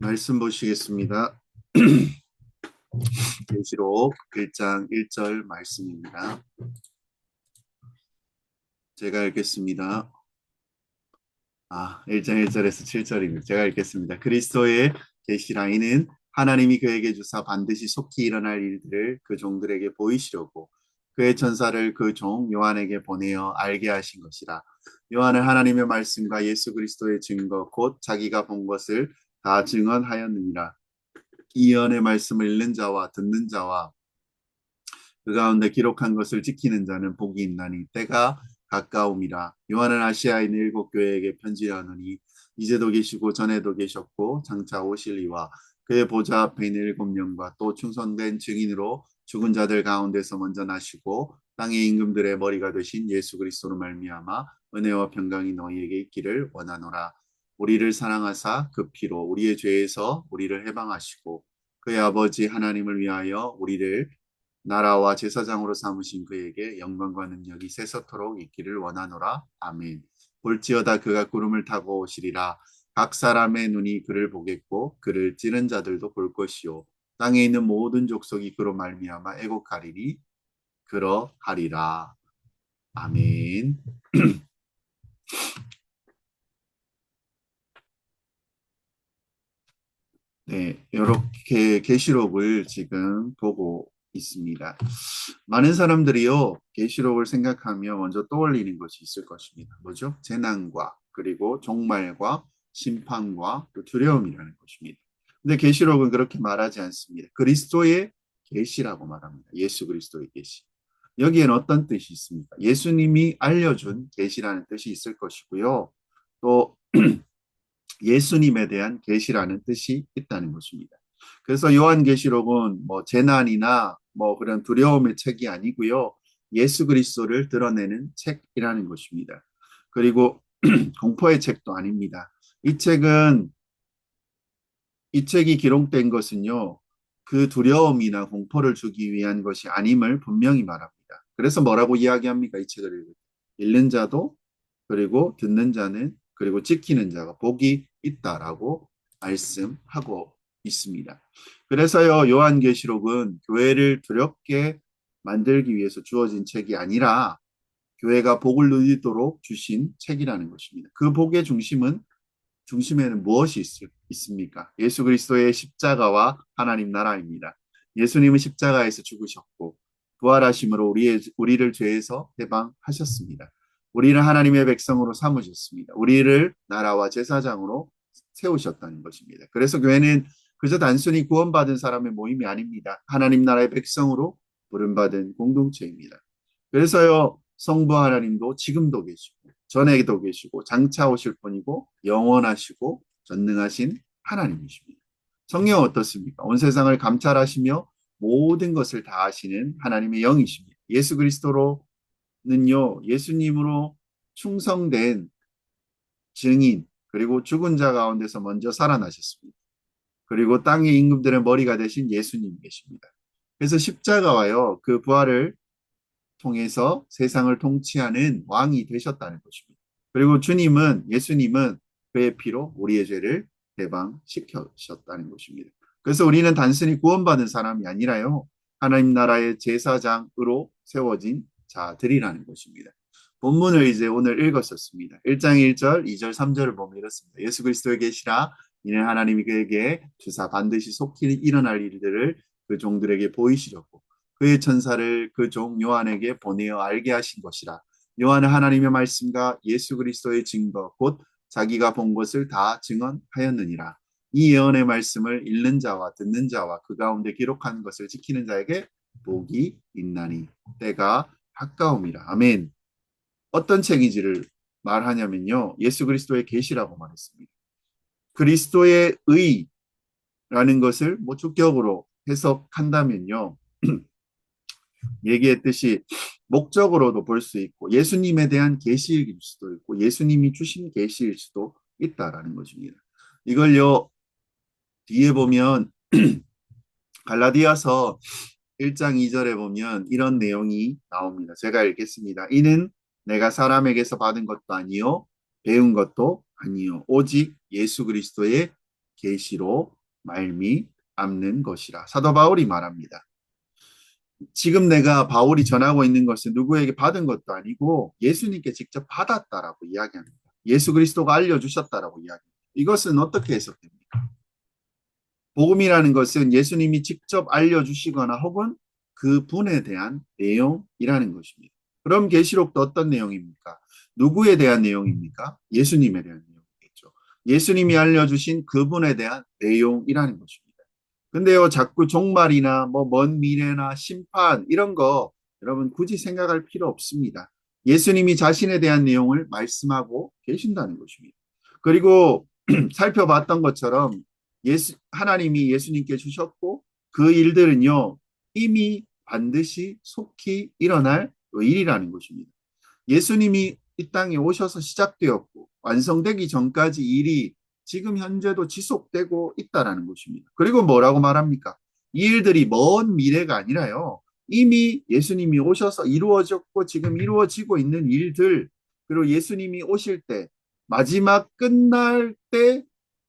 말씀 보시겠습니다. 계시록 1장 1절 말씀입니다. 제가 읽겠습니다. 1장 1절에서 7절입니다. 제가 읽겠습니다. 그리스도의 계시라 이는 하나님이 그에게 주사 반드시 속히 일어날 일들을 그 종들에게 보이시려고 그의 천사를 그 종 요한에게 보내어 알게 하신 것이라. 요한은 하나님의 말씀과 예수 그리스도의 증거 곧 자기가 본 것을 다 증언하였느니라. 이 예언의 말씀을 읽는 자와 듣는 자와 그 가운데 기록한 것을 지키는 자는 복이 있나니 때가 가까움이라. 요한은 아시아에 있는 일곱 교회에게 편지하노니 이제도 계시고 전에도 계셨고 장차 오실리와 그의 보좌 앞에 있는 일곱 영과 또 충성된 증인으로 죽은 자들 가운데서 먼저 나시고 땅의 임금들의 머리가 되신 예수 그리스도로 말미암아 은혜와 평강이 너희에게 있기를 원하노라. 우리를 사랑하사 그 피로 우리의 죄에서 우리를 해방하시고 그의 아버지 하나님을 위하여 우리를 나라와 제사장으로 삼으신 그에게 영광과 능력이 세서토록 있기를 원하노라. 아멘. 볼지어다 그가 구름을 타고 오시리라. 각 사람의 눈이 그를 보겠고 그를 찌른 자들도 볼 것이요 땅에 있는 모든 족속이 그로 말미암아 애곡하리니 그러하리라. 아멘. 네, 이렇게 계시록을 지금 보고 있습니다. 많은 사람들이요, 계시록을 생각하며 먼저 떠올리는 것이 있을 것입니다. 뭐죠? 재난과 그리고 종말과 심판과 또 두려움이라는 것입니다. 근데 계시록은 그렇게 말하지 않습니다. 그리스도의 계시라고 말합니다. 예수 그리스도의 계시. 여기에는 어떤 뜻이 있습니까? 예수님이 알려준 계시라는 뜻이 있을 것이고요. 또 예수님에 대한 계시라는 뜻이 있다는 것입니다. 그래서 요한계시록은 뭐 재난이나 뭐 그런 두려움의 책이 아니고요. 예수 그리스도를 드러내는 책이라는 것입니다. 그리고 공포의 책도 아닙니다. 이 책은 이 책이 기록된 것은요. 그 두려움이나 공포를 주기 위한 것이 아님을 분명히 말합니다. 그래서 뭐라고 이야기합니까? 이 책을 읽는 자도 그리고 듣는 자는 그리고 지키는 자가 복이 있다라고 말씀하고 있습니다. 그래서요, 요한계시록은 교회를 두렵게 만들기 위해서 주어진 책이 아니라 교회가 복을 누리도록 주신 책이라는 것입니다. 그 복의 중심에는 무엇이 있습니까? 예수 그리스도의 십자가와 하나님 나라입니다. 예수님은 십자가에서 죽으셨고 부활하심으로 우리를 죄에서 해방하셨습니다. 우리는 하나님의 백성으로 삼으셨습니다. 우리를 나라와 제사장으로 세우셨다는 것입니다. 그래서 교회는 그저 단순히 구원받은 사람의 모임이 아닙니다. 하나님 나라의 백성으로 부름받은 공동체입니다. 그래서요, 성부 하나님도 지금도 계시고 전에도 계시고 장차 오실 분이고 영원하시고 전능하신 하나님이십니다. 성령 어떻습니까? 온 세상을 감찰하시며 모든 것을 다 아시는 하나님의 영이십니다. 예수 그리스도로는요, 예수님으로 충성된 증인, 그리고 죽은 자 가운데서 먼저 살아나셨습니다. 그리고 땅의 임금들의 머리가 되신 예수님 계십니다. 그래서 십자가와요, 그 부활을 통해서 세상을 통치하는 왕이 되셨다는 것입니다. 그리고 예수님은 그의 피로 우리의 죄를 해방시키셨다는 것입니다. 그래서 우리는 단순히 구원받은 사람이 아니라요, 하나님 나라의 제사장으로 세워진 자들이라는 것입니다. 본문을 이제 오늘 읽었었습니다. 1장 1절, 2절, 3절을 보면 이렇습니다. 예수 그리스도의 계시라 이는 하나님이 그에게 주사 반드시 속히 일어날 일들을 그 종들에게 보이시려고 그의 천사를 그 종 요한에게 보내어 알게 하신 것이라. 요한은 하나님의 말씀과 예수 그리스도의 증거 곧 자기가 본 것을 다 증언하였느니라. 이 예언의 말씀을 읽는 자와 듣는 자와 그 가운데 기록한 것을 지키는 자에게 복이 있나니 때가 가까움이라. 아멘. 어떤 책인지를 말하냐면요. 예수 그리스도의 계시라고 말했습니다. 그리스도의 의라는 것을 뭐 주격으로 해석한다면요. 얘기했듯이 목적으로도 볼 수 있고 예수님에 대한 계시일 수도 있고 예수님이 주신 계시일 수도 있다라는 것입니다. 이걸요 뒤에 보면 갈라디아서 1장 2절에 보면 이런 내용이 나옵니다. 제가 읽겠습니다. 이는 내가 사람에게서 받은 것도 아니요 배운 것도 아니요 오직 예수 그리스도의 계시로 말미암는 것이라. 사도 바울이 말합니다. 지금 내가 바울이 전하고 있는 것은 누구에게 받은 것도 아니고 예수님께 직접 받았다라고 이야기합니다. 예수 그리스도가 알려주셨다라고 이야기합니다. 이것은 어떻게 해석됩니까? 복음이라는 것은 예수님이 직접 알려주시거나 혹은 그 분에 대한 내용이라는 것입니다. 그럼 계시록도 어떤 내용입니까? 누구에 대한 내용입니까? 예수님에 대한 내용이겠죠. 예수님이 알려주신 그분에 대한 내용이라는 것입니다. 근데요, 자꾸 종말이나 뭐 먼 미래나 심판 이런 거 여러분 굳이 생각할 필요 없습니다. 예수님이 자신에 대한 내용을 말씀하고 계신다는 것입니다. 그리고 살펴봤던 것처럼 하나님이 예수님께 주셨고 그 일들은요, 이미 반드시 속히 일어날 일이라는 것입니다. 예수님이 이 땅에 오셔서 시작되었고 완성되기 전까지 일이 지금 현재도 지속되고 있다라는 것입니다. 그리고 뭐라고 말합니까? 이 일들이 먼 미래가 아니라요. 이미 예수님이 오셔서 이루어졌고 지금 이루어지고 있는 일들, 그리고 예수님이 오실 때 마지막 끝날 때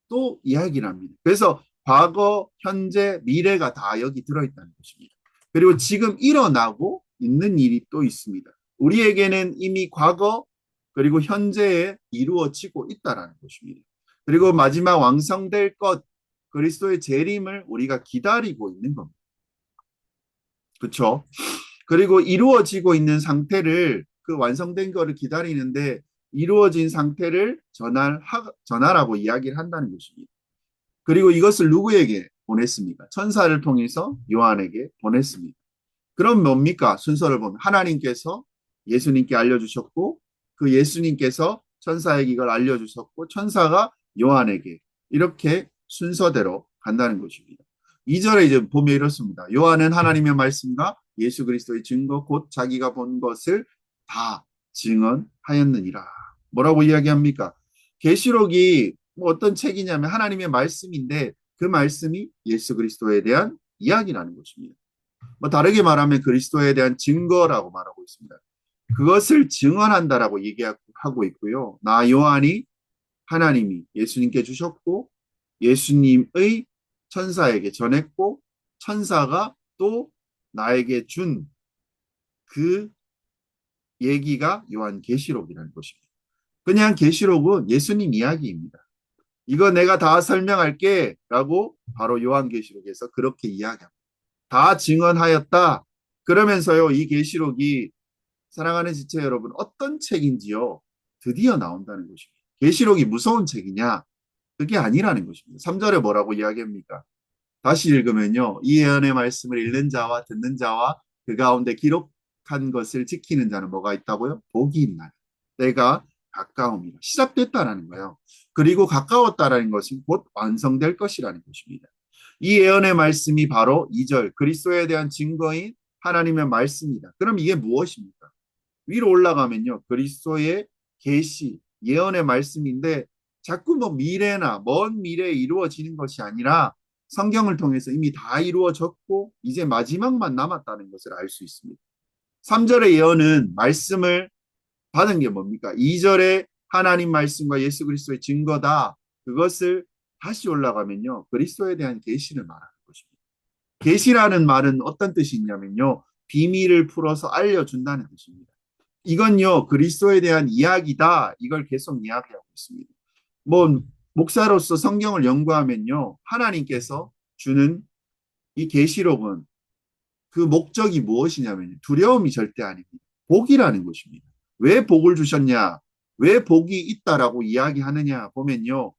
또 이야기를 합니다. 그래서 과거, 현재, 미래가 다 여기 들어있다는 것입니다. 그리고 지금 일어나고 있는 일이 또 있습니다. 우리에게는 이미 과거 그리고 현재에 이루어지고 있다는 것입니다. 그리고 마지막 완성될 것, 그리스도의 재림을 우리가 기다리고 있는 겁니다. 그렇죠? 그리고 이루어지고 있는 상태를 그 완성된 거를 기다리는데 이루어진 상태를 전하라고 이야기를 한다는 것입니다. 그리고 이것을 누구에게 보냈습니까? 천사를 통해서 요한에게 보냈습니다. 그럼 뭡니까? 순서를 보면 하나님께서 예수님께 알려주셨고 그 예수님께서 천사에게 이걸 알려주셨고 천사가 요한에게 이렇게 순서대로 간다는 것입니다. 2절에 이제 보면 이렇습니다. 요한은 하나님의 말씀과 예수 그리스도의 증거 곧 자기가 본 것을 다 증언하였느니라. 뭐라고 이야기합니까? 계시록이 뭐 어떤 책이냐면 하나님의 말씀인데 그 말씀이 예수 그리스도에 대한 이야기라는 것입니다. 뭐 다르게 말하면 그리스도에 대한 증거라고 말하고 있습니다. 그것을 증언한다라고 얘기하고 있고요. 나 요한이 하나님이 예수님께 주셨고 예수님의 천사에게 전했고 천사가 또 나에게 준 그 얘기가 요한계시록이라는 것입니다. 그냥 계시록은 예수님 이야기입니다. 이거 내가 다 설명할게 라고 바로 요한계시록에서 그렇게 이야기합니다. 다 증언하였다. 그러면서요, 이 계시록이 사랑하는 지체 여러분 어떤 책인지요 드디어 나온다는 것입니다. 계시록이 무서운 책이냐? 그게 아니라는 것입니다. 3절에 뭐라고 이야기합니까? 다시 읽으면요. 이 예언의 말씀을 읽는 자와 듣는 자와 그 가운데 기록한 것을 지키는 자는 뭐가 있다고요? 복이 있나니. 때가 가까움이라. 시작됐다라는 거예요. 그리고 가까웠다라는 것은 곧 완성될 것이라는 것입니다. 이 예언의 말씀이 바로 2절 그리스도에 대한 증거인 하나님의 말씀이다. 그럼 이게 무엇입니까? 위로 올라가면요. 그리스도의 계시, 예언의 말씀인데 자꾸 뭐 미래나 먼 미래에 이루어지는 것이 아니라 성경을 통해서 이미 다 이루어졌고 이제 마지막만 남았다는 것을 알 수 있습니다. 3절의 예언은 말씀을 받은 게 뭡니까? 2절에 하나님 말씀과 예수 그리스도의 증거다. 그것을 다시 올라가면요. 그리스도에 대한 계시를 말하는 것입니다. 계시라는 말은 어떤 뜻이 있냐면요. 비밀을 풀어서 알려준다는 뜻입니다. 이건요. 그리스도에 대한 이야기다. 이걸 계속 이야기하고 있습니다. 뭐 목사로서 성경을 연구하면요. 하나님께서 주는 이 계시록은 그 목적이 무엇이냐면 두려움이 절대 아닙니다. 복이라는 것입니다. 왜 복을 주셨냐? 왜 복이 있다라고 이야기하느냐 보면요.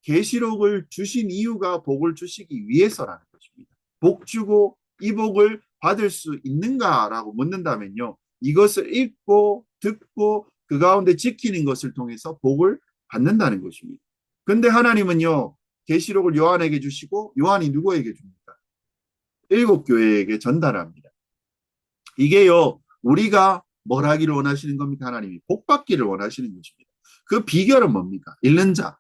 계시록을 주신 이유가 복을 주시기 위해서라는 것입니다. 복 주고 이 복을 받을 수 있는가라고 묻는다면요. 이것을 읽고 듣고 그 가운데 지키는 것을 통해서 복을 받는다는 것입니다. 근데 하나님은요. 계시록을 요한에게 주시고 요한이 누구에게 줍니까? 7교회에게 전달합니다. 이게요. 우리가 뭘 하기를 원하시는 겁니까? 하나님이 복 받기를 원하시는 것입니다. 그 비결은 뭡니까? 읽는 자.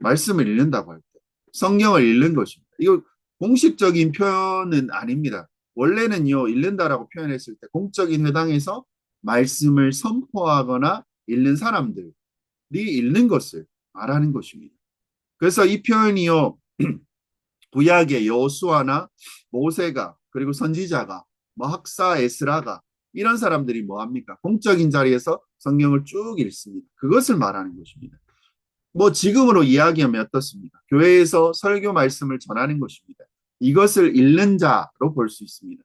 말씀을 읽는다고 할 때. 성경을 읽는 것입니다. 이거 공식적인 표현은 아닙니다. 원래는요. 읽는다라고 표현했을 때 공적인 회당에서 말씀을 선포하거나 읽는 사람들이 읽는 것을 말하는 것입니다. 그래서 이 표현이요. 구약의 여호수아나 모세가 그리고 선지자가 뭐 학사 에스라가 이런 사람들이 뭐 합니까? 공적인 자리에서 성경을 쭉 읽습니다. 그것을 말하는 것입니다. 뭐 지금으로 이야기하면 어떻습니까? 교회에서 설교 말씀을 전하는 것입니다. 이것을 읽는 자로 볼 수 있습니다.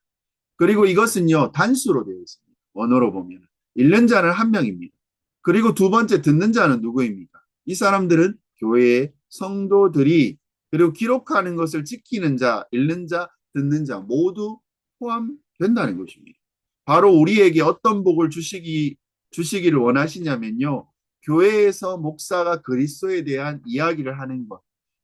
그리고 이것은요 단수로 되어 있습니다. 원어로 보면 읽는 자는 한 명입니다. 그리고 두 번째 듣는 자는 누구입니까? 이 사람들은 교회의 성도들이 그리고 기록하는 것을 지키는 자, 읽는 자, 듣는 자 모두 포함된다는 것입니다. 바로 우리에게 어떤 복을 주시기를 원하시냐면요. 교회에서 목사가 그리스도에 대한 이야기를 하는 것.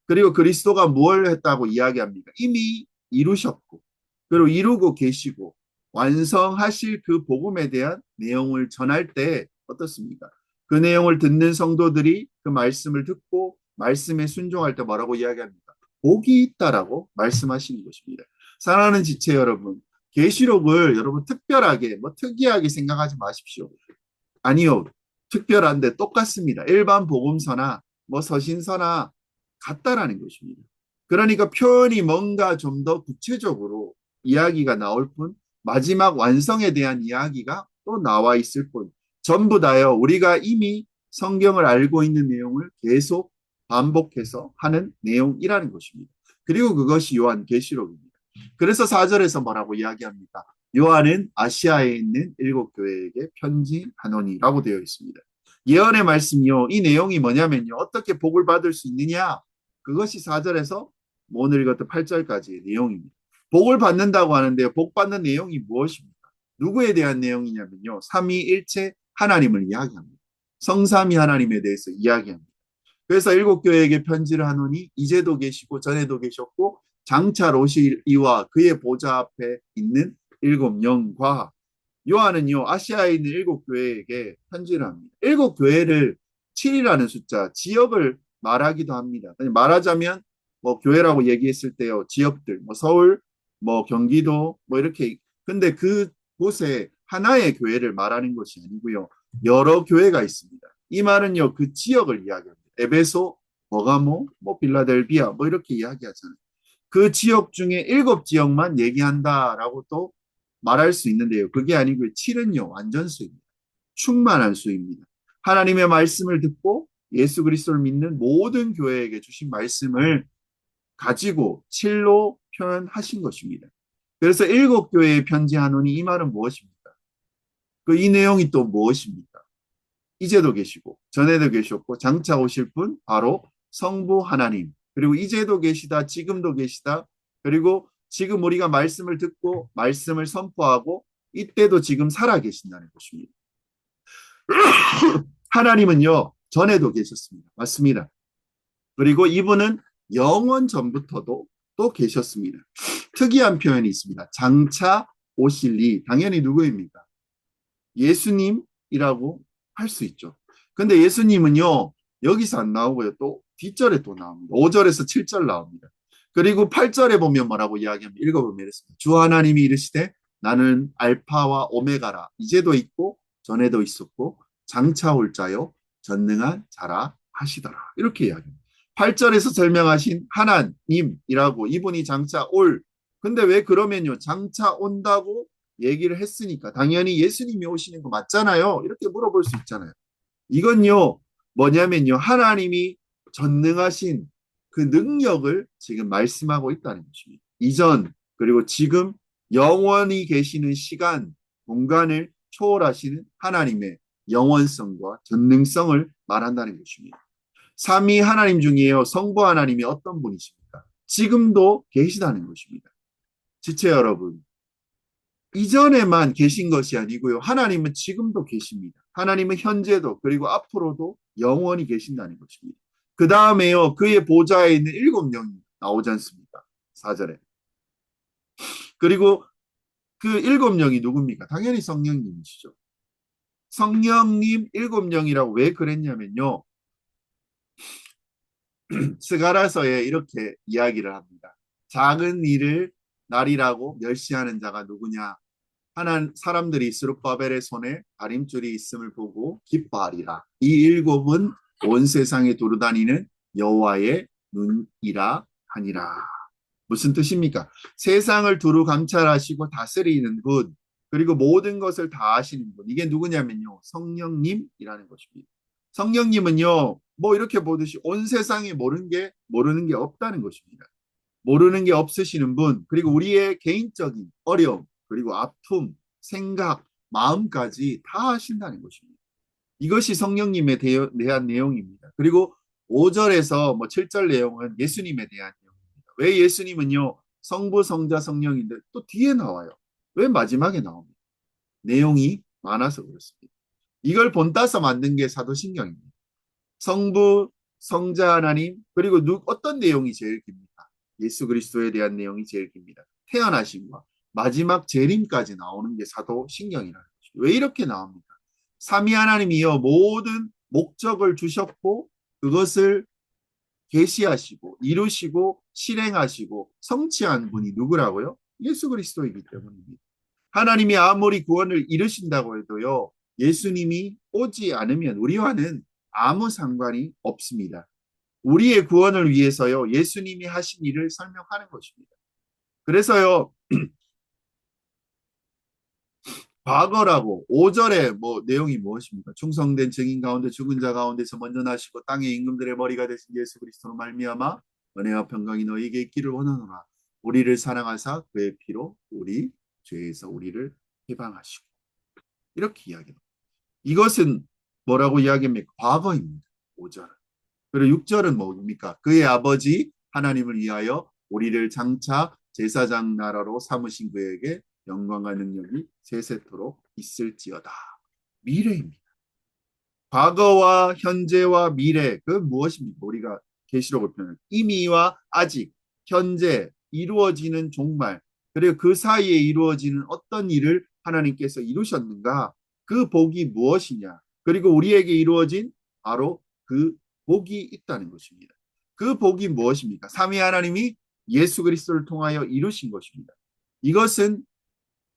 그리고 그리스도가 뭘 했다고 이야기합니까? 이미 이루셨고, 그리고 이루고 계시고, 완성하실 그 복음에 대한 내용을 전할 때 어떻습니까? 그 내용을 듣는 성도들이 그 말씀을 듣고 말씀에 순종할 때 뭐라고 이야기합니까? 복이 있다라고 말씀하시는 것입니다. 사랑하는 지체 여러분, 계시록을 여러분 특별하게 뭐 특이하게 생각하지 마십시오. 아니요. 특별한데 똑같습니다. 일반 복음서나 뭐 서신서나 같다라는 것입니다. 그러니까 표현이 뭔가 좀 더 구체적으로 이야기가 나올 뿐 마지막 완성에 대한 이야기가 또 나와 있을 뿐 전부 다요. 우리가 이미 성경을 알고 있는 내용을 계속 반복해서 하는 내용이라는 것입니다. 그리고 그것이 요한계시록입니다. 그래서 4절에서 뭐라고 이야기합니까? 요한은 아시아에 있는 7교회에게 편지하노니라고 되어 있습니다. 예언의 말씀이요. 이 내용이 뭐냐면요. 어떻게 복을 받을 수 있느냐? 그것이 4절에서 오늘 읽었던 8절까지의 내용입니다. 복을 받는다고 하는데요. 복 받는 내용이 무엇입니까? 누구에 대한 내용이냐면요. 삼위일체 하나님을 이야기합니다. 성삼위 하나님에 대해서 이야기합니다. 그래서 7교회에게 편지를 하노니 이제도 계시고 전에도 계셨고 장차 오실 이와 그의 보좌 앞에 있는 7영과 요한은요 아시아에 있는 7교회에게 편지를 합니다. 7교회를 7이라는 숫자 지역을 말하기도 합니다. 말하자면 뭐 교회라고 얘기했을 때요 지역들 뭐 서울 뭐 경기도 뭐 이렇게 근데 그곳에 하나의 교회를 말하는 것이 아니고요 여러 교회가 있습니다. 이 말은요 그 지역을 이야기합니다. 에베소, 버가모, 뭐 빌라델비아 뭐 이렇게 이야기하잖아요. 그 지역 중에 7지역만 얘기한다라고 또 말할 수 있는데요. 그게 아니고요. 7은요. 완전수입니다. 충만한 수입니다. 하나님의 말씀을 듣고 예수 그리스도를 믿는 모든 교회에게 주신 말씀을 가지고 7로 표현하신 것입니다. 그래서 7교회에 편지하노니 이 말은 무엇입니까? 그 이 내용이 또 무엇입니까? 이제도 계시고 전에도 계셨고 장차 오실 분 바로 성부 하나님 그리고 이제도 계시다 지금도 계시다 그리고 지금 우리가 말씀을 듣고 말씀을 선포하고 이때도 지금 살아 계신다는 것입니다. 하나님은요 전에도 계셨습니다. 맞습니다. 그리고 이분은 영원 전부터도 또 계셨습니다. 특이한 표현이 있습니다. 장차 오실리 당연히 누구입니까? 예수님이라고 할 수 있죠. 근데 예수님은요, 여기서 안 나오고요. 또 뒷절에 또 나옵니다. 5절에서 7절 나옵니다. 그리고 8절에 보면 뭐라고 이야기하면 읽어보면 이렇습니다. 주 하나님이 이르시되 나는 알파와 오메가라. 이제도 있고 전에도 있었고 장차 올 자요 전능한 자라 하시더라. 이렇게 이야기합니다. 8절에서 설명하신 하나님이라고 이분이 장차 올 근데 왜 그러면요 장차 온다고 얘기를 했으니까 당연히 예수님이 오시는 거 맞잖아요. 이렇게 물어볼 수 있잖아요. 이건요, 뭐냐면요, 하나님이 전능하신 그 능력을 지금 말씀하고 있다는 것입니다. 이전, 그리고 지금 영원히 계시는 시간, 공간을 초월하시는 하나님의 영원성과 전능성을 말한다는 것입니다. 삼위 하나님 중에요, 성부 하나님이 어떤 분이십니까? 지금도 계시다는 것입니다. 지체 여러분, 이전에만 계신 것이 아니고요. 하나님은 지금도 계십니다. 하나님은 현재도 그리고 앞으로도 영원히 계신다는 것입니다. 그 다음에요. 그의 보좌에 있는 7영이 나오지 않습니까? 4절에. 그리고 그 7영이 누굽니까? 당연히 성령님이시죠. 성령님 7영이라고 왜 그랬냐면요. 스가랴서에 이렇게 이야기를 합니다. 작은 일을 날이라고 멸시하는 자가 누구냐? 사람들이 스룹바벨의 손에 다림줄이 있음을 보고 기뻐하리라. 이 7은 온 세상에 두루다니는 여호와의 눈이라 하니라. 무슨 뜻입니까? 세상을 두루 감찰하시고 다스리는 분, 그리고 모든 것을 다 아시는 분. 이게 누구냐면요. 성령님이라는 것입니다. 성령님은요, 뭐 이렇게 보듯이 온 세상에 모르는 게 없다는 것입니다. 모르는 게 없으시는 분, 그리고 우리의 개인적인 어려움, 그리고 아픔, 생각, 마음까지 다 아신다는 것입니다. 이것이 성령님에 대한 내용입니다. 그리고 5절에서 뭐 7절 내용은 예수님에 대한 내용입니다. 왜 예수님은요, 성부, 성자, 성령인데 또 뒤에 나와요. 왜 마지막에 나옵니까? 내용이 많아서 그렇습니다. 이걸 본따서 만든 게 사도신경입니다. 성부, 성자 하나님, 그리고 어떤 내용이 제일 깁니까? 예수 그리스도에 대한 내용이 제일 깁니다. 태어나심과 마지막 재림까지 나오는 게 사도신경이라는 거죠. 왜 이렇게 나옵니까? 삼위 하나님이요 모든 목적을 주셨고 그것을 계시하시고 이루시고 실행하시고 성취한 분이 누구라고요? 예수 그리스도이기 때문입니다. 하나님이 아무리 구원을 이루신다고 해도요, 예수님이 오지 않으면 우리와는 아무 상관이 없습니다. 우리의 구원을 위해서요, 예수님이 하신 일을 설명하는 것입니다. 그래서요, 과거라고 5절에 뭐 내용이 무엇입니까? 충성된 증인 가운데 죽은 자 가운데서 먼저 나시고 땅의 임금들의 머리가 되신 예수 그리스도로 말미암아 은혜와 평강이 너희에게 있기를 원하노라. 우리를 사랑하사 그의 피로 우리 죄에서 우리를 해방하시고 이렇게 이야기합니다. 이것은 뭐라고 이야기합니까? 과거입니다. 5절은. 그리고 6절은 뭡니까? 그의 아버지 하나님을 위하여 우리를 장차 제사장 나라로 삼으신 그에게 영광과 능력이 세세토록 있을지어다. 미래입니다. 과거와 현재와 미래, 그 무엇입니까? 우리가 계시록을 표현할 이미와 아직, 현재 이루어지는 종말, 그리고 그 사이에 이루어지는 어떤 일을 하나님께서 이루셨는가? 그 복이 무엇이냐? 그리고 우리에게 이루어진 바로 그 복이 있다는 것입니다. 그 복이 무엇입니까? 삼위 하나님이 예수 그리스도를 통하여 이루신 것입니다. 이것은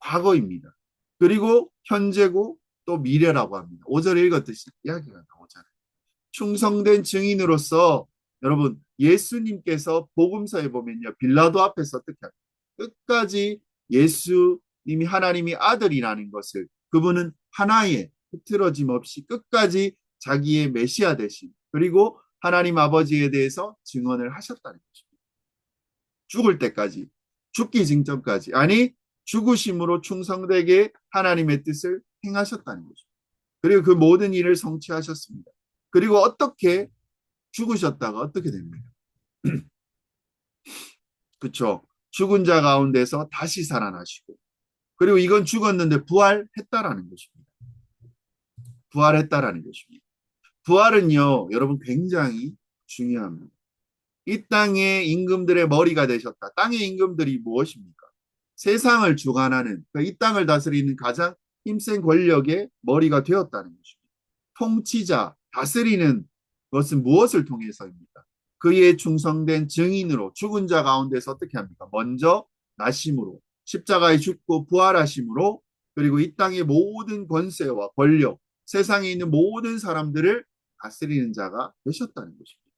과거입니다. 그리고 현재고 또 미래라고 합니다. 5절에 읽었듯이 이야기가 나오잖아요. 충성된 증인으로서 여러분 예수님께서 복음서에 보면요. 빌라도 앞에서 어떻게 합니까? 끝까지 예수님이 하나님이 아들이라는 것을 그분은 하나의 흐트러짐 없이 끝까지 자기의 메시아 되신 그리고 하나님 아버지에 대해서 증언을 하셨다는 것입니다. 죽을 때까지 죽기 직전까지 아니 죽으심으로 충성되게 하나님의 뜻을 행하셨다는 거죠. 그리고 그 모든 일을 성취하셨습니다. 그리고 어떻게 죽으셨다가 어떻게 됩니까? 그렇죠. 죽은 자 가운데서 다시 살아나시고 그리고 이건 죽었는데 부활했다라는 것입니다. 부활했다라는 것입니다. 부활은요, 여러분 굉장히 중요합니다. 이 땅의 임금들의 머리가 되셨다. 땅의 임금들이 무엇입니까? 세상을 주관하는, 이 땅을 다스리는 가장 힘센 권력의 머리가 되었다는 것입니다. 통치자, 다스리는 것은 무엇을 통해서입니까? 그의 충성된 증인으로 죽은 자 가운데서 어떻게 합니까? 먼저 나심으로, 십자가에 죽고 부활하심으로, 그리고 이 땅의 모든 권세와 권력, 세상에 있는 모든 사람들을 다스리는 자가 되셨다는 것입니다.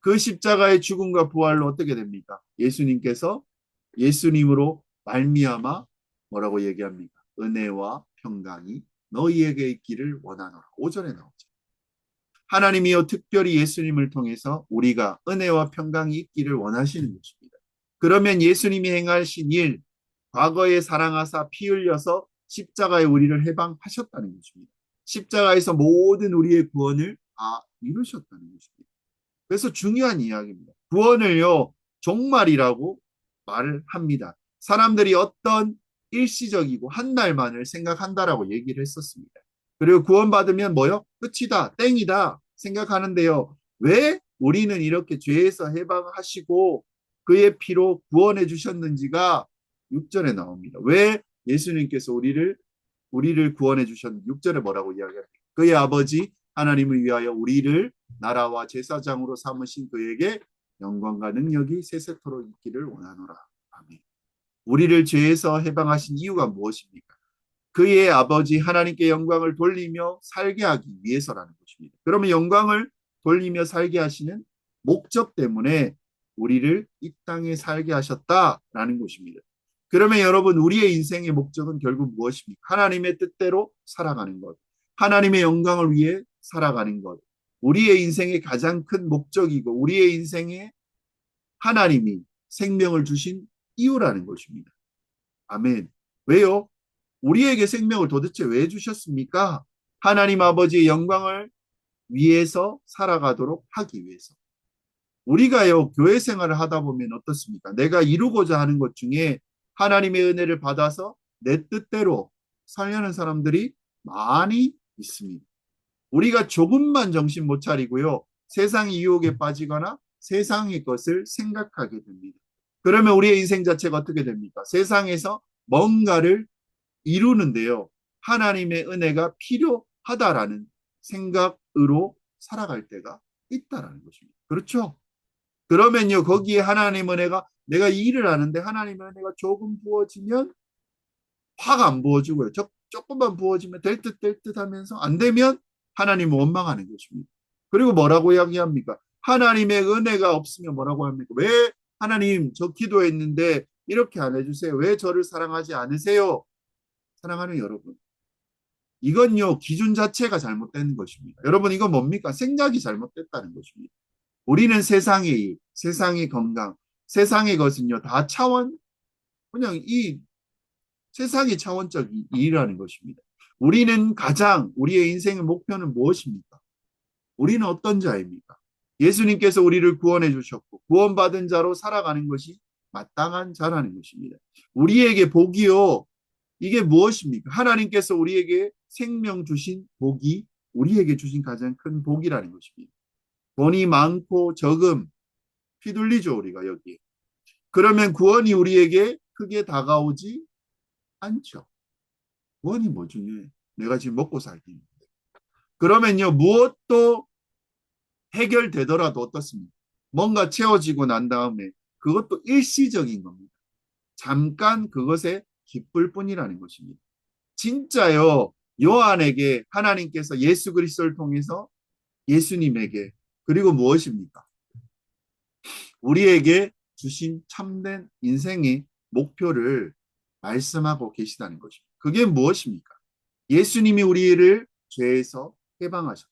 그 십자가의 죽음과 부활로 어떻게 됩니까? 예수님으로 말미암아 뭐라고 얘기합니까? 은혜와 평강이 너희에게 있기를 원하노라. 5절에 나오죠. 하나님이요 특별히 예수님을 통해서 우리가 은혜와 평강이 있기를 원하시는 것입니다. 그러면 예수님이 행하신 일, 과거에 사랑하사 피 흘려서 십자가에 우리를 해방하셨다는 것입니다. 십자가에서 모든 우리의 구원을 다 이루셨다는 것입니다. 그래서 중요한 이야기입니다. 구원을요, 종말이라고 말을 합니다. 사람들이 어떤 일시적이고 한 날만을 생각한다라고 얘기를 했었습니다. 그리고 구원받으면 뭐요? 끝이다, 땡이다 생각하는데요. 왜 우리는 이렇게 죄에서 해방하시고 그의 피로 구원해 주셨는지가 6절에 나옵니다. 왜 예수님께서 우리를 구원해 주셨는지 6절에 뭐라고 이야기합니까? 그의 아버지 하나님을 위하여 우리를 나라와 제사장으로 삼으신 그에게 영광과 능력이 세세토록 있기를 원하노라. 아멘. 우리를 죄에서 해방하신 이유가 무엇입니까? 그의 아버지 하나님께 영광을 돌리며 살게 하기 위해서라는 것입니다. 그러면 영광을 돌리며 살게 하시는 목적 때문에 우리를 이 땅에 살게 하셨다라는 것입니다. 그러면 여러분, 우리의 인생의 목적은 결국 무엇입니까? 하나님의 뜻대로 살아가는 것, 하나님의 영광을 위해 살아가는 것, 우리의 인생의 가장 큰 목적이고 우리의 인생에 하나님이 생명을 주신 이유라는 것입니다. 아멘. 왜요? 우리에게 생명을 도대체 왜 주셨습니까? 하나님 아버지의 영광을 위해서 살아가도록 하기 위해서. 우리가요, 교회 생활을 하다 보면 어떻습니까? 내가 이루고자 하는 것 중에 하나님의 은혜를 받아서 내 뜻대로 살려는 사람들이 많이 있습니다. 우리가 조금만 정신 못 차리고요, 세상의 유혹에 빠지거나 세상의 것을 생각하게 됩니다. 그러면 우리의 인생 자체가 어떻게 됩니까? 세상에서 뭔가를 이루는데요, 하나님의 은혜가 필요하다라는 생각으로 살아갈 때가 있다라는 것입니다. 그렇죠? 그러면요, 거기에 하나님의 은혜가, 내가 이 일을 하는데 하나님의 은혜가 조금 부어지면 확 안 부어지고요. 조금만 부어지면 될 듯 하면서 안 되면 하나님을 원망하는 것입니다. 그리고 뭐라고 이야기합니까? 하나님의 은혜가 없으면 뭐라고 합니까? 왜 하나님 저 기도했는데 이렇게 안 해주세요? 왜 저를 사랑하지 않으세요? 사랑하는 여러분, 이건요, 기준 자체가 잘못된 것입니다. 여러분, 이건 뭡니까? 생각이 잘못됐다는 것입니다. 우리는 세상의 일, 세상의 건강, 세상의 것은요, 다 그냥 이 세상의 차원적 일이라는 것입니다. 우리는 가장, 우리의 인생의 목표는 무엇입니까? 우리는 어떤 자입니까? 예수님께서 우리를 구원해 주셨고, 구원받은 자로 살아가는 것이 마땅한 자라는 것입니다. 우리에게 복이요, 이게 무엇입니까? 하나님께서 우리에게 생명 주신 복이 우리에게 주신 가장 큰 복이라는 것입니다. 돈이 많고 적음, 휘둘리죠, 우리가 여기. 그러면 구원이 우리에게 크게 다가오지 않죠. 구원이 뭐 중요해? 내가 지금 먹고 살기. 그러면요, 무엇도 해결되더라도 어떻습니까? 뭔가 채워지고 난 다음에 그것도 일시적인 겁니다. 잠깐 그것에 기쁠 뿐이라는 것입니다. 진짜요, 요한에게 하나님께서 예수 그리스도를 통해서 예수님에게, 그리고 무엇입니까? 우리에게 주신 참된 인생의 목표를 말씀하고 계시다는 것입니다. 그게 무엇입니까? 예수님이 우리를 죄에서 해방하셨다.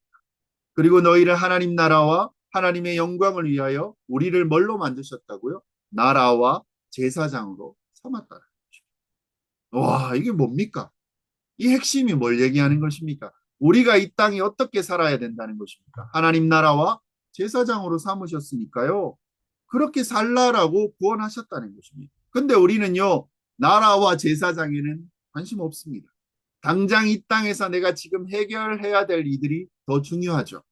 그리고 너희를 하나님 나라와 하나님의 영광을 위하여 우리를 뭘로 만드셨다고요? 나라와 제사장으로 삼았다는 것입니다. 와, 이게 뭡니까? 이 핵심이 뭘 얘기하는 것입니까? 우리가 이 땅에 어떻게 살아야 된다는 것입니까? 하나님 나라와 제사장으로 삼으셨으니까요, 그렇게 살라라고 구원하셨다는 것입니다. 근데 우리는요, 나라와 제사장에는 관심 없습니다. 당장 이 땅에서 내가 지금 해결해야 될 일들이 더 중요하죠.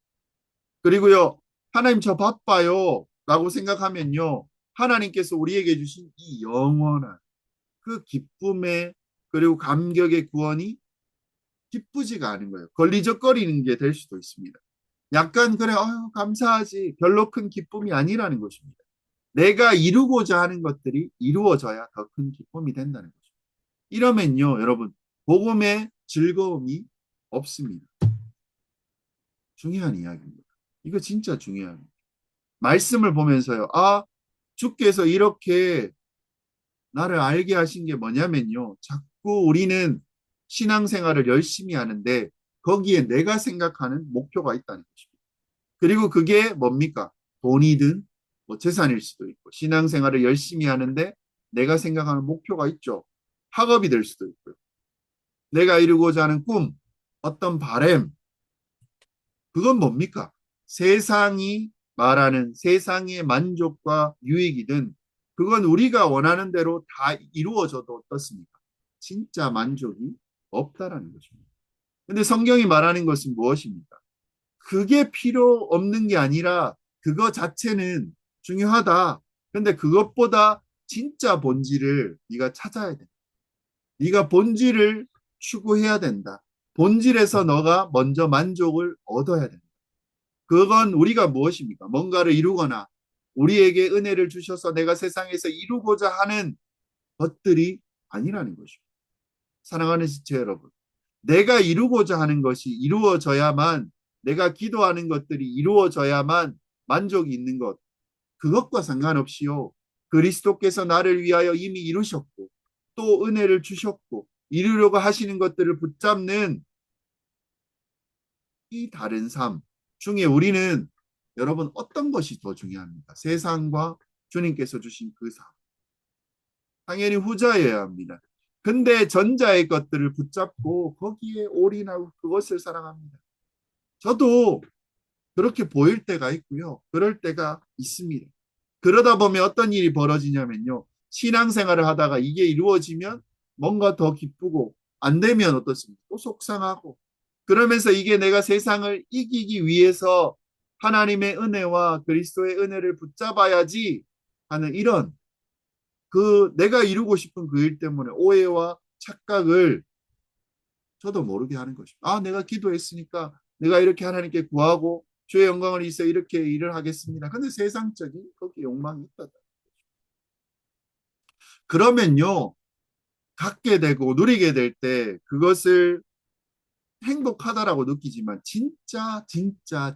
그리고요, 하나님 저 바빠요 라고 생각하면요, 하나님께서 우리에게 주신 이 영원한 그 기쁨의, 그리고 감격의 구원이 기쁘지가 않은 거예요. 걸리적거리는 게 될 수도 있습니다. 약간 그래, 감사하지, 별로 큰 기쁨이 아니라는 것입니다. 내가 이루고자 하는 것들이 이루어져야 더 큰 기쁨이 된다는 거죠. 이러면요, 여러분, 복음의 즐거움이 없습니다. 중요한 이야기입니다. 이거 진짜 중요한. 말씀을 보면서요, 주께서 이렇게 나를 알게 하신 게 뭐냐면요, 자꾸 우리는 신앙생활을 열심히 하는데 거기에 내가 생각하는 목표가 있다는 것입니다. 그리고 그게 뭡니까? 돈이든 뭐 재산일 수도 있고, 신앙생활을 열심히 하는데 내가 생각하는 목표가 있죠. 학업이 될 수도 있고요. 내가 이루고자 하는 꿈, 어떤 바램, 그건 뭡니까? 세상이 말하는 세상의 만족과 유익이든 그건 우리가 원하는 대로 다 이루어져도 어떻습니까? 진짜 만족이 없다라는 것입니다. 근데 성경이 말하는 것은 무엇입니까? 그게 필요 없는 게 아니라 그거 자체는 중요하다. 근데 그것보다 진짜 본질을 네가 찾아야 돼. 네가 본질을 추구해야 된다. 본질에서 너가 먼저 만족을 얻어야 된다. 그건 우리가 무엇입니까? 뭔가를 이루거나 우리에게 은혜를 주셔서 내가 세상에서 이루고자 하는 것들이 아니라는 것입니다. 사랑하는 지체 여러분, 내가 이루고자 하는 것이 이루어져야만, 내가 기도하는 것들이 이루어져야만 만족이 있는 것, 그것과 상관없이요. 그리스도께서 나를 위하여 이미 이루셨고 또 은혜를 주셨고 이루려고 하시는 것들을 붙잡는 이 다른 삶 중에 우리는 여러분 어떤 것이 더 중요합니까? 세상과 주님께서 주신 그 삶. 당연히 후자여야 합니다. 근데 전자의 것들을 붙잡고 거기에 올인하고 그것을 사랑합니다. 저도 그렇게 보일 때가 있고요. 그럴 때가 있습니다. 그러다 보면 어떤 일이 벌어지냐면요. 신앙생활을 하다가 이게 이루어지면 뭔가 더 기쁘고 안 되면 어떻습니까? 또 속상하고 그러면서 이게 내가 세상을 이기기 위해서 하나님의 은혜와 그리스도의 은혜를 붙잡아야지 하는 이런 그 내가 이루고 싶은 그 일 때문에 오해와 착각을 저도 모르게 하는 것입니다. 아, 내가 기도했으니까 내가 이렇게 하나님께 구하고 주의 영광을 위해서 이렇게 일을 하겠습니다. 근데 세상적인 거기 욕망이 있다. 그러면요, 갖게 되고 누리게 될 때 그것을 행복하다라고 느끼지만 진짜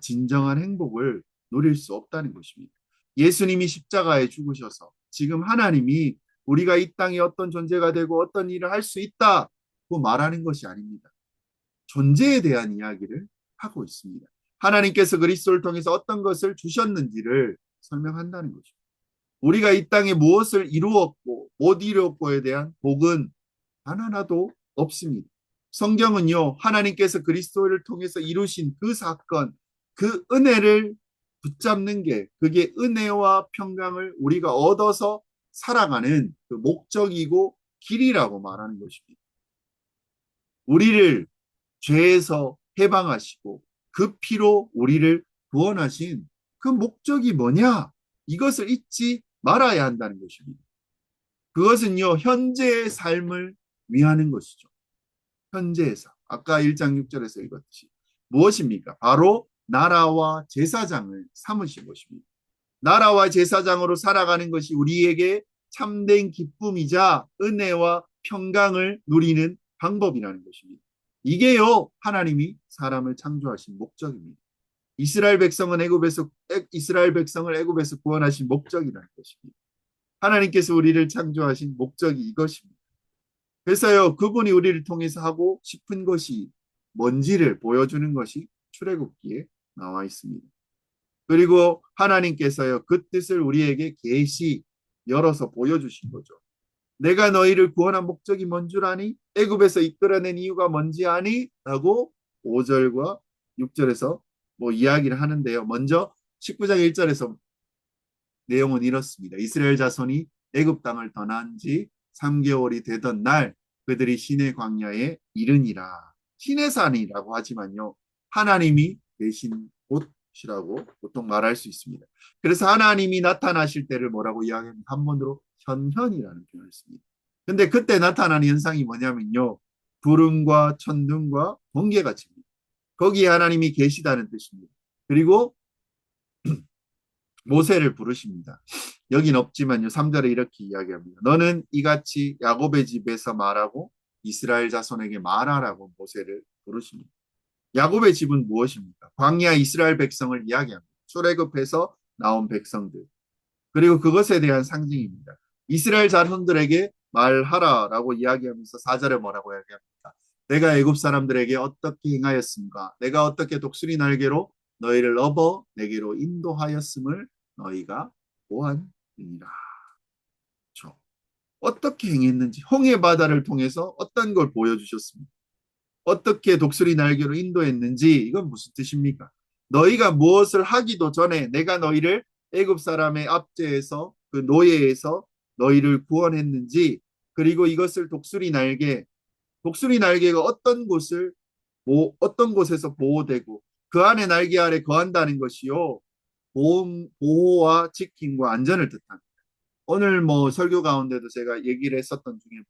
진정한 행복을 누릴 수 없다는 것입니다. 예수님이 십자가에 죽으셔서 지금 하나님이 우리가 이 땅에 어떤 존재가 되고 어떤 일을 할 수 있다고 말하는 것이 아닙니다. 존재에 대한 이야기를 하고 있습니다. 하나님께서 그리스도를 통해서 어떤 것을 주셨는지를 설명한다는 것입니다. 우리가 이 땅에 무엇을 이루었고 못 이루었고에 대한 복은 단 하나도 없습니다. 성경은요, 하나님께서 그리스도를 통해서 이루신 그 사건, 그 은혜를 붙잡는 게 그게 은혜와 평강을 우리가 얻어서 살아가는 그 목적이고 길이라고 말하는 것입니다. 우리를 죄에서 해방하시고 그 피로 우리를 구원하신 그 목적이 뭐냐? 이것을 잊지 말아야 한다는 것입니다. 그것은요, 현재의 삶을 위하는 것이죠. 현재의 삶. 아까 1장 6절에서 읽었듯이. 무엇입니까? 바로 나라와 제사장을 삼으신 것입니다. 나라와 제사장으로 살아가는 것이 우리에게 참된 기쁨이자 은혜와 평강을 누리는 방법이라는 것입니다. 이게요, 하나님이 사람을 창조하신 목적입니다. 이스라엘 백성을 애굽에서 구원하신 목적이라는 것입니다. 하나님께서 우리를 창조하신 목적이 이것입니다. 그래서요, 그분이 우리를 통해서 하고 싶은 것이 뭔지를 보여주는 것이 출애굽기에 나와 있습니다. 그리고 하나님께서요, 그 뜻을 우리에게 계시 열어서 보여주신 거죠. 내가 너희를 구원한 목적이 뭔 줄 아니? 애굽에서 이끌어낸 이유가 뭔지 아니? 라고 5절과 6절에서 뭐 이야기를 하는데요. 먼저 19장 1절에서 내용은 이렇습니다. 이스라엘 자손이 애굽 땅을 떠난 지 3개월이 되던 날 그들이 시내 광야에 이르니라. 시내산이라고 하지만요. 하나님이 계신 곳이라고 보통 말할 수 있습니다. 그래서 하나님이 나타나실 때를 뭐라고 이야기하면 한번으로 현현이라는 표현을 씁니다. 근데 그때 나타나는 현상이 뭐냐면요. 구름과 천둥과 번개가 칩니다. 거기에 하나님이 계시다는 뜻입니다. 그리고 모세를 부르십니다. 여긴 없지만요. 3절에 이렇게 이야기합니다. 너는 이같이 야곱의 집에서 말하고 이스라엘 자손에게 말하라고 모세를 부르십니다. 야곱의 집은 무엇입니까? 광야 이스라엘 백성을 이야기합니다. 출애굽해서 나온 백성들. 그리고 그것에 대한 상징입니다. 이스라엘 자손들에게 말하라라고 이야기하면서 4절에 뭐라고 이야기합니까? 내가 애굽 사람들에게 어떻게 행하였습니까? 내가 어떻게 독수리 날개로 너희를 업어 내게로 인도하였음을 너희가 보았느니라. 그렇죠? 어떻게 행했는지 홍해 바다를 통해서 어떤 걸 보여주셨습니까? 어떻게 독수리 날개로 인도했는지 이건 무슨 뜻입니까? 너희가 무엇을 하기도 전에 내가 너희를 애굽 사람의 압제에서 그 노예에서 너희를 구원했는지 그리고 이것을 독수리 날개가 어떤 곳에서 보호되고 그 안에 날개 아래 거한다는 것이요 보호와 지킴과 안전을 뜻합니다. 오늘 뭐 설교 가운데도 제가 얘기를 했었던 중에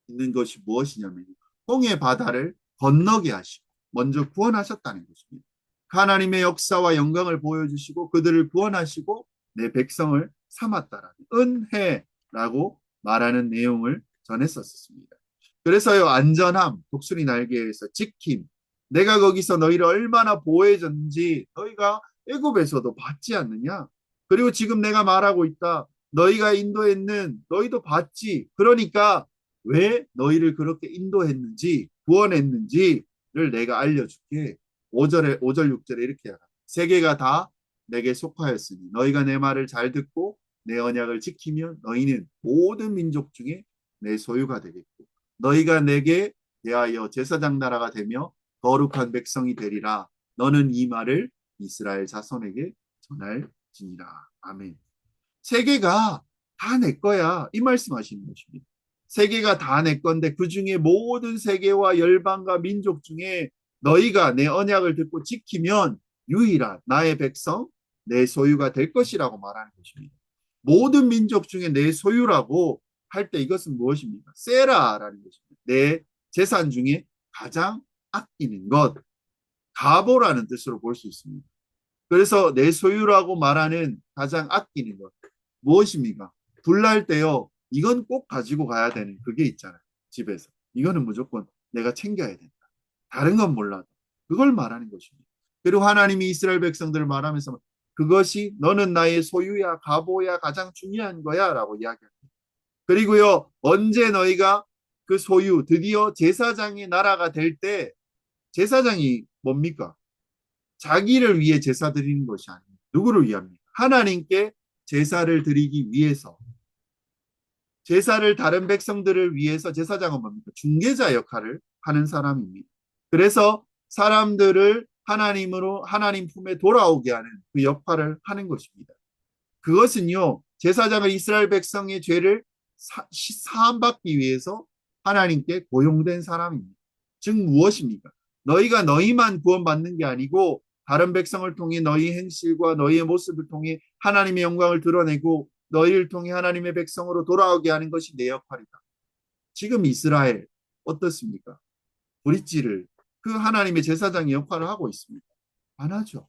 있는 것이 무엇이냐면 홍해 바다를 건너게 하시고 먼저 구원하셨다는 것입니다. 하나님의 역사와 영광을 보여주시고 그들을 구원하시고 내 백성을 삼았다라는 은혜라고 말하는 내용을 전했었습니다. 그래서요 안전함, 독수리 날개에서 지킴, 내가 거기서 너희를 얼마나 보호해줬는지 너희가 애굽에서도 봤지 않느냐? 그리고 지금 내가 말하고 있다. 너희가 인도했는 너희도 봤지. 그러니까 왜 너희를 그렇게 인도했는지 구원했는지를 내가 알려줄게. 5절 6절에 이렇게 하라. 세계가 다 내게 속하였으니 너희가 내 말을 잘 듣고 내 언약을 지키면 너희는 모든 민족 중에 내 소유가 되겠고 너희가 내게 대하여 제사장 나라가 되며 거룩한 백성이 되리라. 너는 이 말을 이스라엘 자손에게 전할지니라. 아멘. 세계가 다 내 거야. 이 말씀하시는 것입니다. 세계가 다 내 건데 그 중에 모든 세계와 열방과 민족 중에 너희가 내 언약을 듣고 지키면 유일한 나의 백성, 내 소유가 될 것이라고 말하는 것입니다. 모든 민족 중에 내 소유라고 할 때 이것은 무엇입니까? 세라라는 것입니다. 내 재산 중에 가장 아끼는 것, 가보라는 뜻으로 볼 수 있습니다. 그래서 내 소유라고 말하는 가장 아끼는 것 무엇입니까? 불날 때요. 이건 꼭 가지고 가야 되는 그게 있잖아요. 집에서. 이거는 무조건 내가 챙겨야 된다. 다른 건 몰라도 그걸 말하는 것입니다. 그리고 하나님이 이스라엘 백성들을 말하면서 그것이 너는 나의 소유야, 가보야, 가장 중요한 거야 라고 이야기합니다. 그리고요. 언제 너희가 그 소유, 드디어 제사장의 나라가 될 때 제사장이 뭡니까? 자기를 위해 제사 드리는 것이 아닙니다. 누구를 위합니까? 하나님께 제사를 드리기 위해서 제사를 다른 백성들을 위해서 제사장은 뭡니까? 중개자 역할을 하는 사람입니다. 그래서 사람들을 하나님으로 하나님 품에 돌아오게 하는 그 역할을 하는 것입니다. 그것은요. 제사장은 이스라엘 백성의 죄를 사함받기 위해서 하나님께 고용된 사람입니다. 즉 무엇입니까? 너희가 너희만 구원받는 게 아니고 다른 백성을 통해 너희 행실과 너희의 모습을 통해 하나님의 영광을 드러내고 너희를 통해 하나님의 백성으로 돌아오게 하는 것이 내 역할이다. 지금 이스라엘 어떻습니까? 브릿지를 그 하나님의 제사장의 역할을 하고 있습니다. 안 하죠.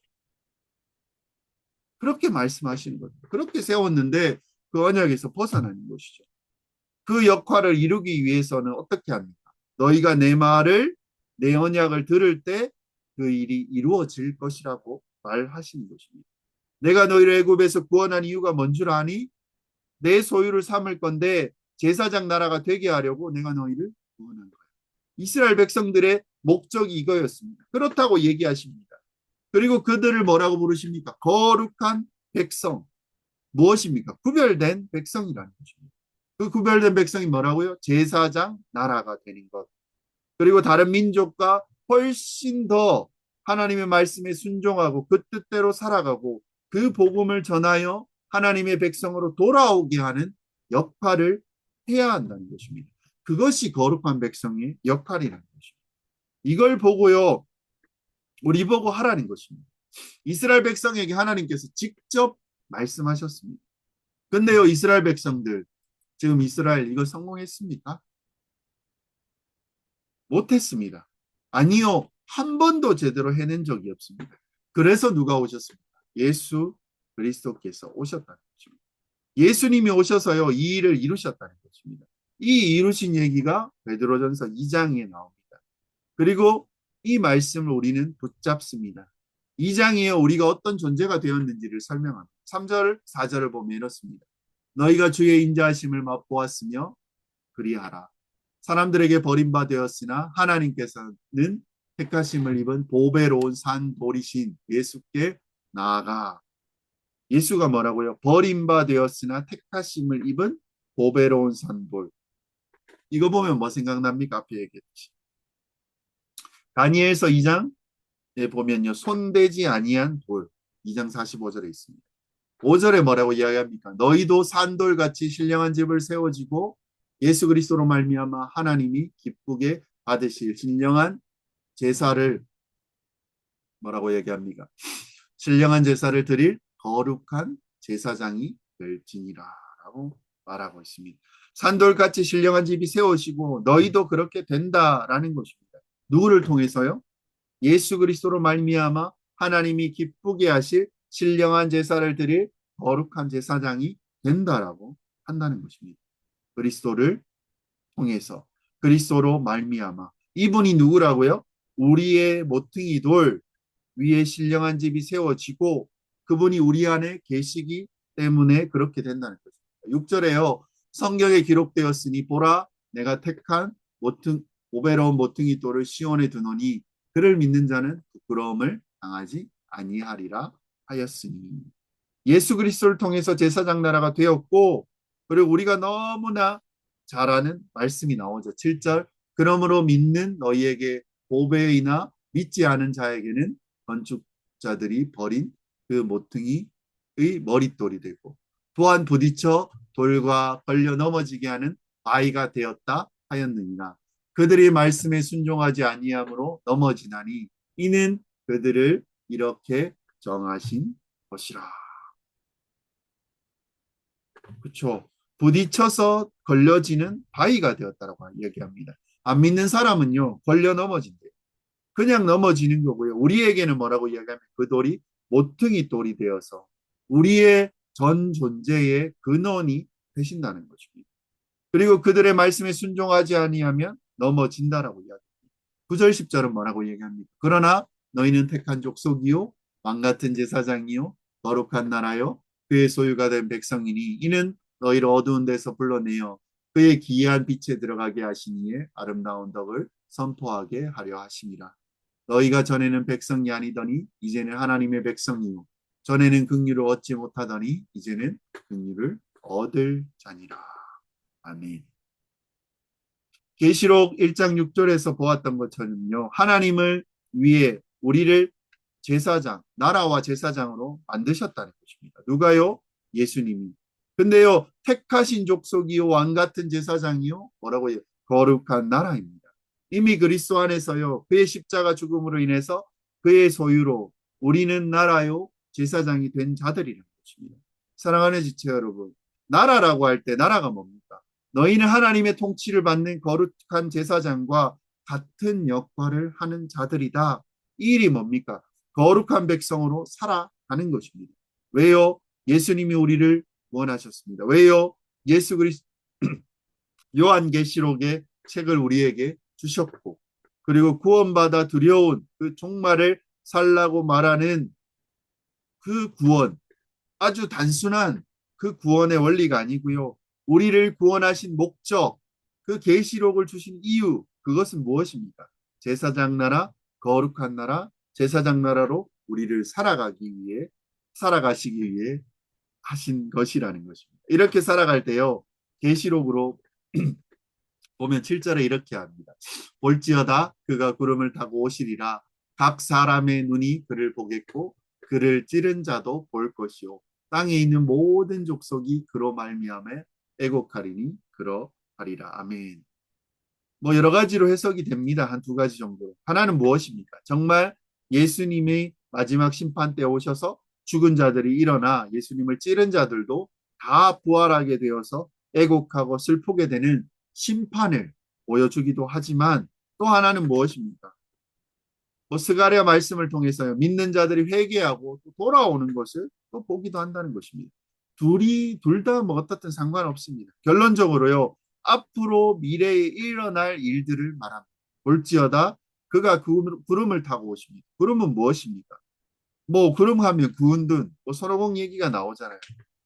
그렇게 말씀하시는 겁니다. 그렇게 세웠는데 그 언약에서 벗어나는 것이죠. 그 역할을 이루기 위해서는 어떻게 합니까? 너희가 내 말을 내 언약을 들을 때 그 일이 이루어질 것이라고 말하시는 것입니다. 내가 너희를 애굽에서 구원한 이유가 뭔 줄 아니? 내 소유를 삼을 건데 제사장 나라가 되게 하려고 내가 너희를 구원한 거야. 이스라엘 백성들의 목적이 이거였습니다. 그렇다고 얘기하십니다. 그리고 그들을 뭐라고 부르십니까? 거룩한 백성. 무엇입니까? 구별된 백성이라는 것입니다. 그 구별된 백성이 뭐라고요? 제사장 나라가 되는 것. 그리고 다른 민족과 훨씬 더 하나님의 말씀에 순종하고 그 뜻대로 살아가고 그 복음을 전하여 하나님의 백성으로 돌아오게 하는 역할을 해야 한다는 것입니다. 그것이 거룩한 백성의 역할이라는 것입니다. 이걸 보고요. 우리 보고 하라는 것입니다. 이스라엘 백성에게 하나님께서 직접 말씀하셨습니다. 근데요. 이스라엘 백성들 지금 이스라엘 이거 성공했습니까? 못했습니다. 아니요. 한 번도 제대로 해낸 적이 없습니다. 그래서 누가 오셨습니까? 예수 그리스도께서 오셨다는 것입니다. 예수님이 오셔서요. 이 일을 이루셨다는 것입니다. 이 이루신 얘기가 베드로전서 2장에 나옵니다. 그리고 이 말씀을 우리는 붙잡습니다. 2장에 우리가 어떤 존재가 되었는지를 설명합니다. 3절, 4절을 보면 이렇습니다. 너희가 주의 인자하심을 맛보았으며 그리하라. 사람들에게 버림받았으나 하나님께서는 택하심을 입은 보배로운 산돌이신 예수께 나아가. 예수가 뭐라고요? 버림받았으나 택하심을 입은 보배로운 산돌. 이거 보면 뭐 생각납니까? 앞에 얘기했듯이. 다니엘서 2장에 보면요. 손대지 아니한 돌. 2장 45절에 있습니다. 5절에 뭐라고 이야기합니까? 너희도 산돌같이 신령한 집을 세워지고 예수 그리스도로 말미암아 하나님이 기쁘게 받으실 신령한 제사를 뭐라고 얘기합니까? 신령한 제사를 드릴 거룩한 제사장이 될지니라 라고 말하고 있습니다. 산돌같이 신령한 집이 세워지고 너희도 그렇게 된다라는 것입니다. 누구를 통해서요? 예수 그리스도로 말미암아 하나님이 기쁘게 하실 신령한 제사를 드릴 거룩한 제사장이 된다라고 한다는 것입니다. 그리스도를 통해서 그리스도로 말미암아 이분이 누구라고요? 우리의 모퉁이 돌 위에 신령한 집이 세워지고 그분이 우리 안에 계시기 때문에 그렇게 된다는 거죠. 6절에요. 성경에 기록되었으니 보라 내가 택한 오베로운 모퉁이 돌을 시온에 두노니 그를 믿는 자는 부끄러움을 당하지 아니하리라 하였으니 예수 그리스도를 통해서 제사장 나라가 되었고 그리고 우리가 너무나 잘 아는 말씀이 나오죠. 7절 그러므로 믿는 너희에게 보배이나 믿지 않은 자에게는 건축자들이 버린 그 모퉁이의 머릿돌이 되고 또한 부딪혀 돌과 걸려 넘어지게 하는 바위가 되었다 하였느니라. 그들이 말씀에 순종하지 아니함으로 넘어지나니 이는 그들을 이렇게 정하신 것이라. 그렇죠. 부딪혀서 걸려지는 바위가 되었다라고 얘기합니다. 안 믿는 사람은요, 걸려 넘어진대요. 그냥 넘어지는 거고요. 우리에게는 뭐라고 이야기하면 그 돌이 모퉁이 돌이 되어서 우리의 전 존재의 근원이 되신다는 것입니다. 그리고 그들의 말씀에 순종하지 아니하면 넘어진다라고 이야기합니다. 9절 10절은 뭐라고 얘기합니까? 그러나 너희는 택한 족속이요 왕 같은 제사장이요 거룩한 나라요 그의 소유가 된 백성이니 이는 너희를 어두운 데서 불러내어 그의 기이한 빛에 들어가게 하시니에 아름다운 덕을 선포하게 하려 하심이라. 너희가 전에는 백성이 아니더니 이제는 하나님의 백성이요 전에는 긍휼을 얻지 못하더니 이제는 긍휼을 얻을 자니라. 아멘. 계시록 1장 6절에서 보았던 것처럼요. 하나님을 위해 우리를 제사장, 나라와 제사장으로 만드셨다는 것입니다. 누가요? 예수님이. 근데요, 택하신 족속이요, 왕 같은 제사장이요, 뭐라고 해요? 거룩한 나라입니다. 이미 그리스도 안에서요, 그의 십자가 죽음으로 인해서 그의 소유로 우리는 나라요, 제사장이 된 자들이라는 것입니다. 사랑하는 지체 여러분, 나라라고 할 때 나라가 뭡니까? 너희는 하나님의 통치를 받는 거룩한 제사장과 같은 역할을 하는 자들이다. 이 일이 뭡니까? 거룩한 백성으로 살아가는 것입니다. 왜요? 예수님이 우리를 원하셨습니다. 왜요? 예수 그리스도 요한계시록의 책을 우리에게 주셨고 그리고 구원받아 두려운 그 종말을 살라고 말하는 그 구원 아주 단순한 그 구원의 원리가 아니고요. 우리를 구원하신 목적, 그 계시록을 주신 이유, 그것은 무엇입니까? 제사장 나라, 거룩한 나라, 제사장 나라로 우리를 살아가시기 위해 하신 것이라는 것입니다. 이렇게 살아갈 때요. 계시록으로 보면 7절에 이렇게 합니다. 볼지어다 그가 구름을 타고 오시리라. 각 사람의 눈이 그를 보겠고 그를 찌른 자도 볼 것이요. 땅에 있는 모든 족속이 그로 말미암에 애곡하리니 그러하리라. 아멘. 뭐 여러 가지로 해석이 됩니다. 한 두 가지 정도. 하나는 무엇입니까? 정말 예수님이 마지막 심판 때 오셔서 죽은 자들이 일어나 예수님을 찌른 자들도 다 부활하게 되어서 애곡하고 슬프게 되는 심판을 보여주기도 하지만 또 하나는 무엇입니까? 뭐 스가랴 말씀을 통해서 믿는 자들이 회개하고 또 돌아오는 것을 또 보기도 한다는 것입니다. 둘 다 뭐 어떻든 상관없습니다. 결론적으로요. 앞으로 미래에 일어날 일들을 말합니다. 볼지어다 그가 구름을 타고 오십니다. 구름은 무엇입니까? 뭐 구름 하면 구은둔, 뭐 손오공 얘기가 나오잖아요.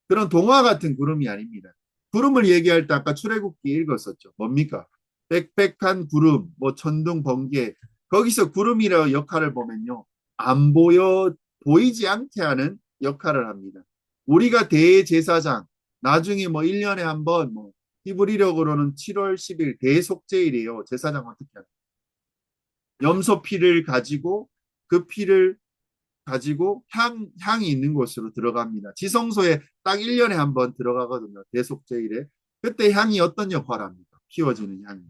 그런 동화 같은 구름이 아닙니다. 구름을 얘기할 때 아까 출애굽기 읽었었죠. 뭡니까? 빽빽한 구름, 뭐 천둥, 번개. 거기서 구름이라는 역할을 보면요. 안 보이지 않게 하는 역할을 합니다. 우리가 대제사장, 나중에 뭐 1년에 한 번, 뭐 히브리력으로는 7월 10일 대속죄일이에요. 제사장 어떻게 합니까? 염소 피를 가지고 그 피를 가지고 향이 있는 곳으로 들어갑니다. 지성소에 딱 1년에 한 번 들어가거든요. 대속죄일에. 그때 향이 어떤 역할을 합니까? 피워지는 향이.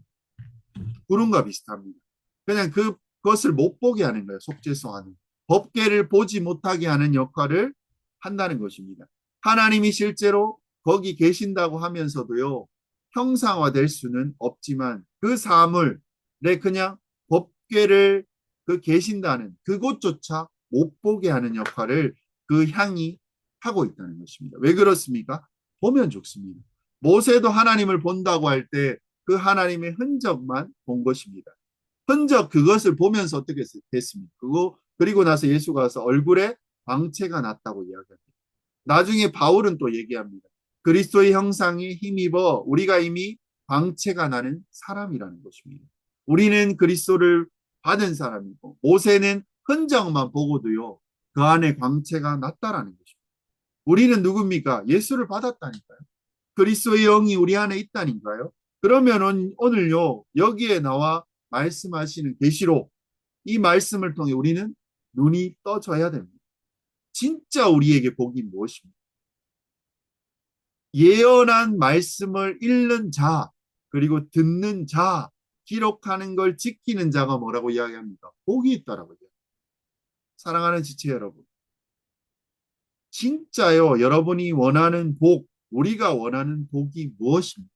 구름과 비슷합니다. 그냥 그것을 못 보게 하는 거예요. 속죄소하는. 법궤를 보지 못하게 하는 역할을 한다는 것입니다. 하나님이 실제로 거기 계신다고 하면서도요. 형상화될 수는 없지만 그 사물에 그냥 법궤를 그 계신다는 그곳조차 못 보게 하는 역할을 그 향이 하고 있다는 것입니다. 왜 그렇습니까? 보면 좋습니다. 모세도 하나님을 본다고 할 때 그 하나님의 흔적만 본 것입니다. 흔적 그것을 보면서 어떻게 됐습니까? 그리고 나서 예수가 와서 얼굴에 광채가 났다고 이야기합니다. 나중에 바울은 또 얘기합니다. 그리스도의 형상에 힘입어 우리가 이미 광채가 나는 사람이라는 것입니다. 우리는 그리스도를 받은 사람이고 모세는 흔적만 보고도요. 그 안에 광채가 났다라는 것입니다. 우리는 누굽니까? 예수를 받았다니까요. 그리스도의 영이 우리 안에 있다니까요. 그러면 오늘요. 여기에 나와 말씀하시는 계시록 이 말씀을 통해 우리는 눈이 떠져야 됩니다. 진짜 우리에게 복이 무엇입니까? 예언한 말씀을 읽는 자, 그리고 듣는 자, 기록하는 걸 지키는 자가 뭐라고 이야기합니까? 복이 있다라고 이야기합니다. 사랑하는 지체 여러분. 진짜요, 여러분이 원하는 복, 우리가 원하는 복이 무엇입니까?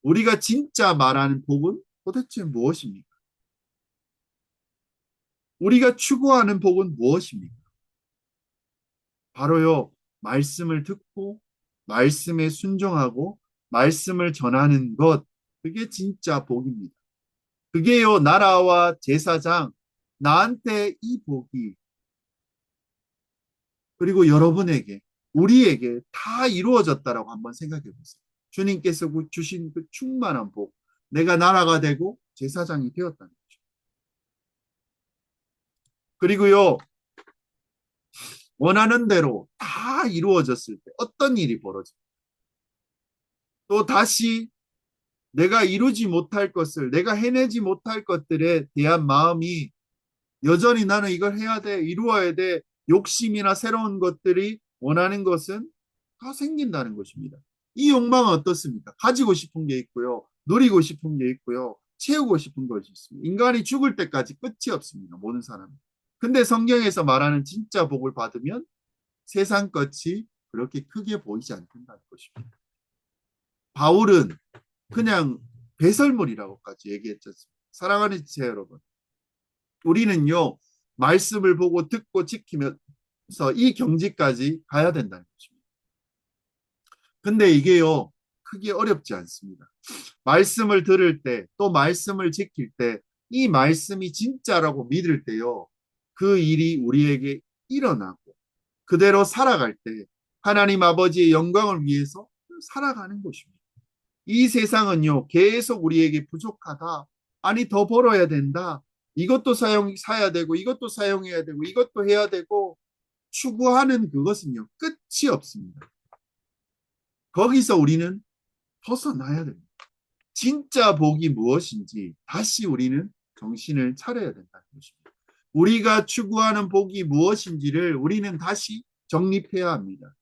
우리가 진짜 말하는 복은 도대체 무엇입니까? 우리가 추구하는 복은 무엇입니까? 바로요, 말씀을 듣고, 말씀에 순종하고, 말씀을 전하는 것, 그게 진짜 복입니다. 그게요, 나라와 제사장, 나한테 이 복이, 그리고 여러분에게, 우리에게 다 이루어졌다라고 한번 생각해 보세요. 주님께서 주신 그 충만한 복, 내가 나라가 되고 제사장이 되었다는 거죠. 그리고요, 원하는 대로 다 이루어졌을 때 어떤 일이 벌어집니까? 또 다시 내가 이루지 못할 것을, 내가 해내지 못할 것들에 대한 마음이 여전히 나는 이걸 해야 돼, 이루어야 돼, 욕심이나 새로운 것들이 원하는 것은 다 생긴다는 것입니다. 이 욕망은 어떻습니까? 가지고 싶은 게 있고요. 누리고 싶은 게 있고요. 채우고 싶은 것이 있습니다. 인간이 죽을 때까지 끝이 없습니다. 모든 사람은. 근데 성경에서 말하는 진짜 복을 받으면 세상 끝이 그렇게 크게 보이지 않는다는 것입니다. 바울은 그냥 배설물이라고까지 얘기했죠. 사랑하는 제 여러분, 우리는요 말씀을 보고 듣고 지키면서 이 경지까지 가야 된다는 것입니다. 근데 이게요 크게 어렵지 않습니다. 말씀을 들을 때 또 말씀을 지킬 때 이 말씀이 진짜라고 믿을 때요 그 일이 우리에게 일어나고 그대로 살아갈 때 하나님 아버지의 영광을 위해서 살아가는 것입니다. 이 세상은요, 계속 우리에게 부족하다. 아니, 더 벌어야 된다. 이것도 사야 되고, 이것도 사용해야 되고, 이것도 해야 되고, 추구하는 그것은요, 끝이 없습니다. 거기서 우리는 벗어나야 됩니다. 진짜 복이 무엇인지 다시 우리는 정신을 차려야 된다는 것입니다. 우리가 추구하는 복이 무엇인지를 우리는 다시 정립해야 합니다.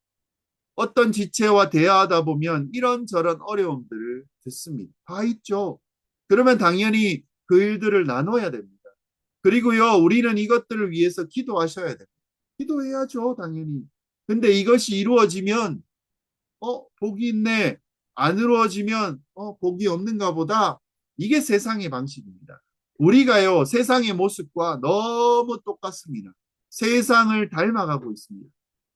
어떤 지체와 대화하다 보면 이런저런 어려움들을 듣습니다. 다 있죠. 그러면 당연히 그 일들을 나눠야 됩니다. 그리고요, 우리는 이것들을 위해서 기도하셔야 됩니다. 기도해야죠, 당연히. 근데 이것이 이루어지면, 복이 있네. 안 이루어지면, 복이 없는가 보다. 이게 세상의 방식입니다. 우리가요, 세상의 모습과 너무 똑같습니다. 세상을 닮아가고 있습니다.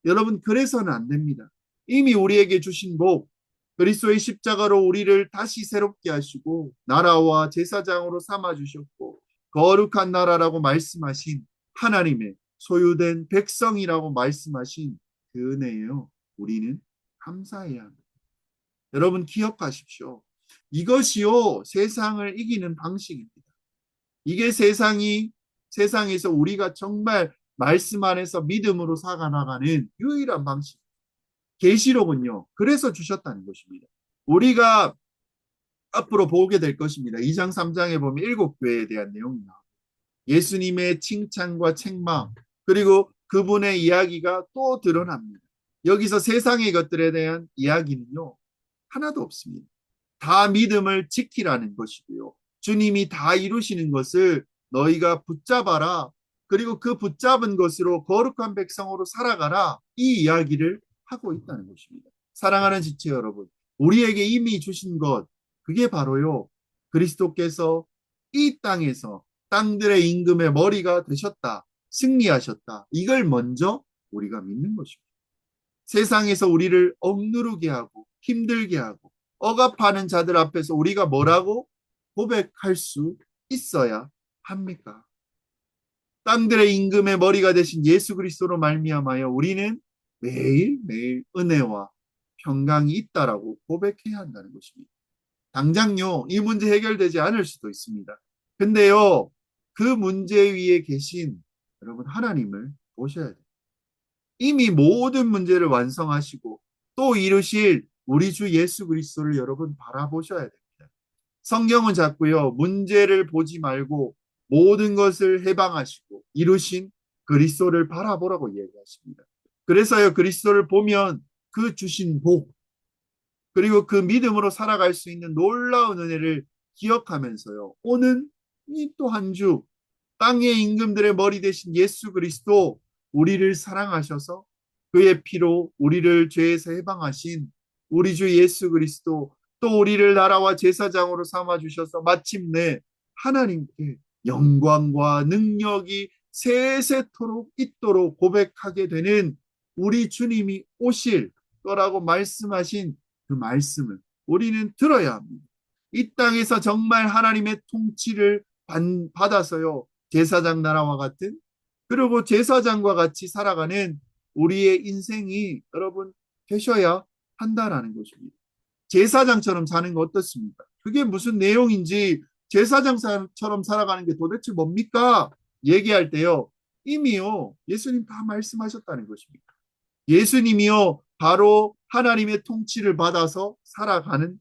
여러분, 그래서는 안 됩니다. 이미 우리에게 주신 복, 그리스도의 십자가로 우리를 다시 새롭게 하시고 나라와 제사장으로 삼아 주셨고 거룩한 나라라고 말씀하신 하나님의 소유된 백성이라고 말씀하신 그 은혜예요. 우리는 감사해야 합니다. 여러분 기억하십시오. 이것이요 세상을 이기는 방식입니다. 이게 세상에서 우리가 정말 말씀 안에서 믿음으로 살아나가는 유일한 방식. 계시록은요. 그래서 주셨다는 것입니다. 우리가 앞으로 보게 될 것입니다. 2장 3장에 보면 7교회에 대한 내용이 나옵니다. 예수님의 칭찬과 책망 그리고 그분의 이야기가 또 드러납니다. 여기서 세상의 것들에 대한 이야기는요. 하나도 없습니다. 다 믿음을 지키라는 것이고요. 주님이 다 이루시는 것을 너희가 붙잡아라. 그리고 그 붙잡은 것으로 거룩한 백성으로 살아가라. 이 이야기를 하고 있다는 것입니다. 사랑하는 지체 여러분, 우리에게 이미 주신 것, 그게 바로요. 그리스도께서 이 땅에서 땅들의 임금의 머리가 되셨다. 승리하셨다. 이걸 먼저 우리가 믿는 것입니다. 세상에서 우리를 억누르게 하고 힘들게 하고 억압하는 자들 앞에서 우리가 뭐라고 고백할 수 있어야 합니까? 땅들의 임금의 머리가 되신 예수 그리스도로 말미암아요. 우리는 매일매일 은혜와 평강이 있다라고 고백해야 한다는 것입니다. 당장요, 이 문제 해결되지 않을 수도 있습니다. 근데요, 그 문제 위에 계신 여러분 하나님을 보셔야 돼요. 이미 모든 문제를 완성하시고 또 이루실 우리 주 예수 그리스도를 여러분 바라보셔야 됩니다. 성경은 자꾸요, 문제를 보지 말고 모든 것을 해방하시고 이루신 그리스도를 바라보라고 이야기하십니다. 그래서요, 그리스도를 보면 그 주신 복, 그리고 그 믿음으로 살아갈 수 있는 놀라운 은혜를 기억하면서요, 오는 이 또 한 주, 땅의 임금들의 머리 대신 예수 그리스도, 우리를 사랑하셔서 그의 피로 우리를 죄에서 해방하신 우리 주 예수 그리스도, 또 우리를 나라와 제사장으로 삼아 주셔서 마침내 하나님께 영광과 능력이 세세토록 있도록 고백하게 되는 우리 주님이 오실 거라고 말씀하신 그 말씀을 우리는 들어야 합니다. 이 땅에서 정말 하나님의 통치를 받아서요, 제사장 나라와 같은, 그리고 제사장과 같이 살아가는 우리의 인생이 여러분 되셔야 한다라는 것입니다. 제사장처럼 사는 거 어떻습니까? 그게 무슨 내용인지, 제사장처럼 살아가는 게 도대체 뭡니까? 얘기할 때요, 이미요 예수님 다 말씀하셨다는 것입니다. 예수님이요 바로 하나님의 통치를 받아서 살아가는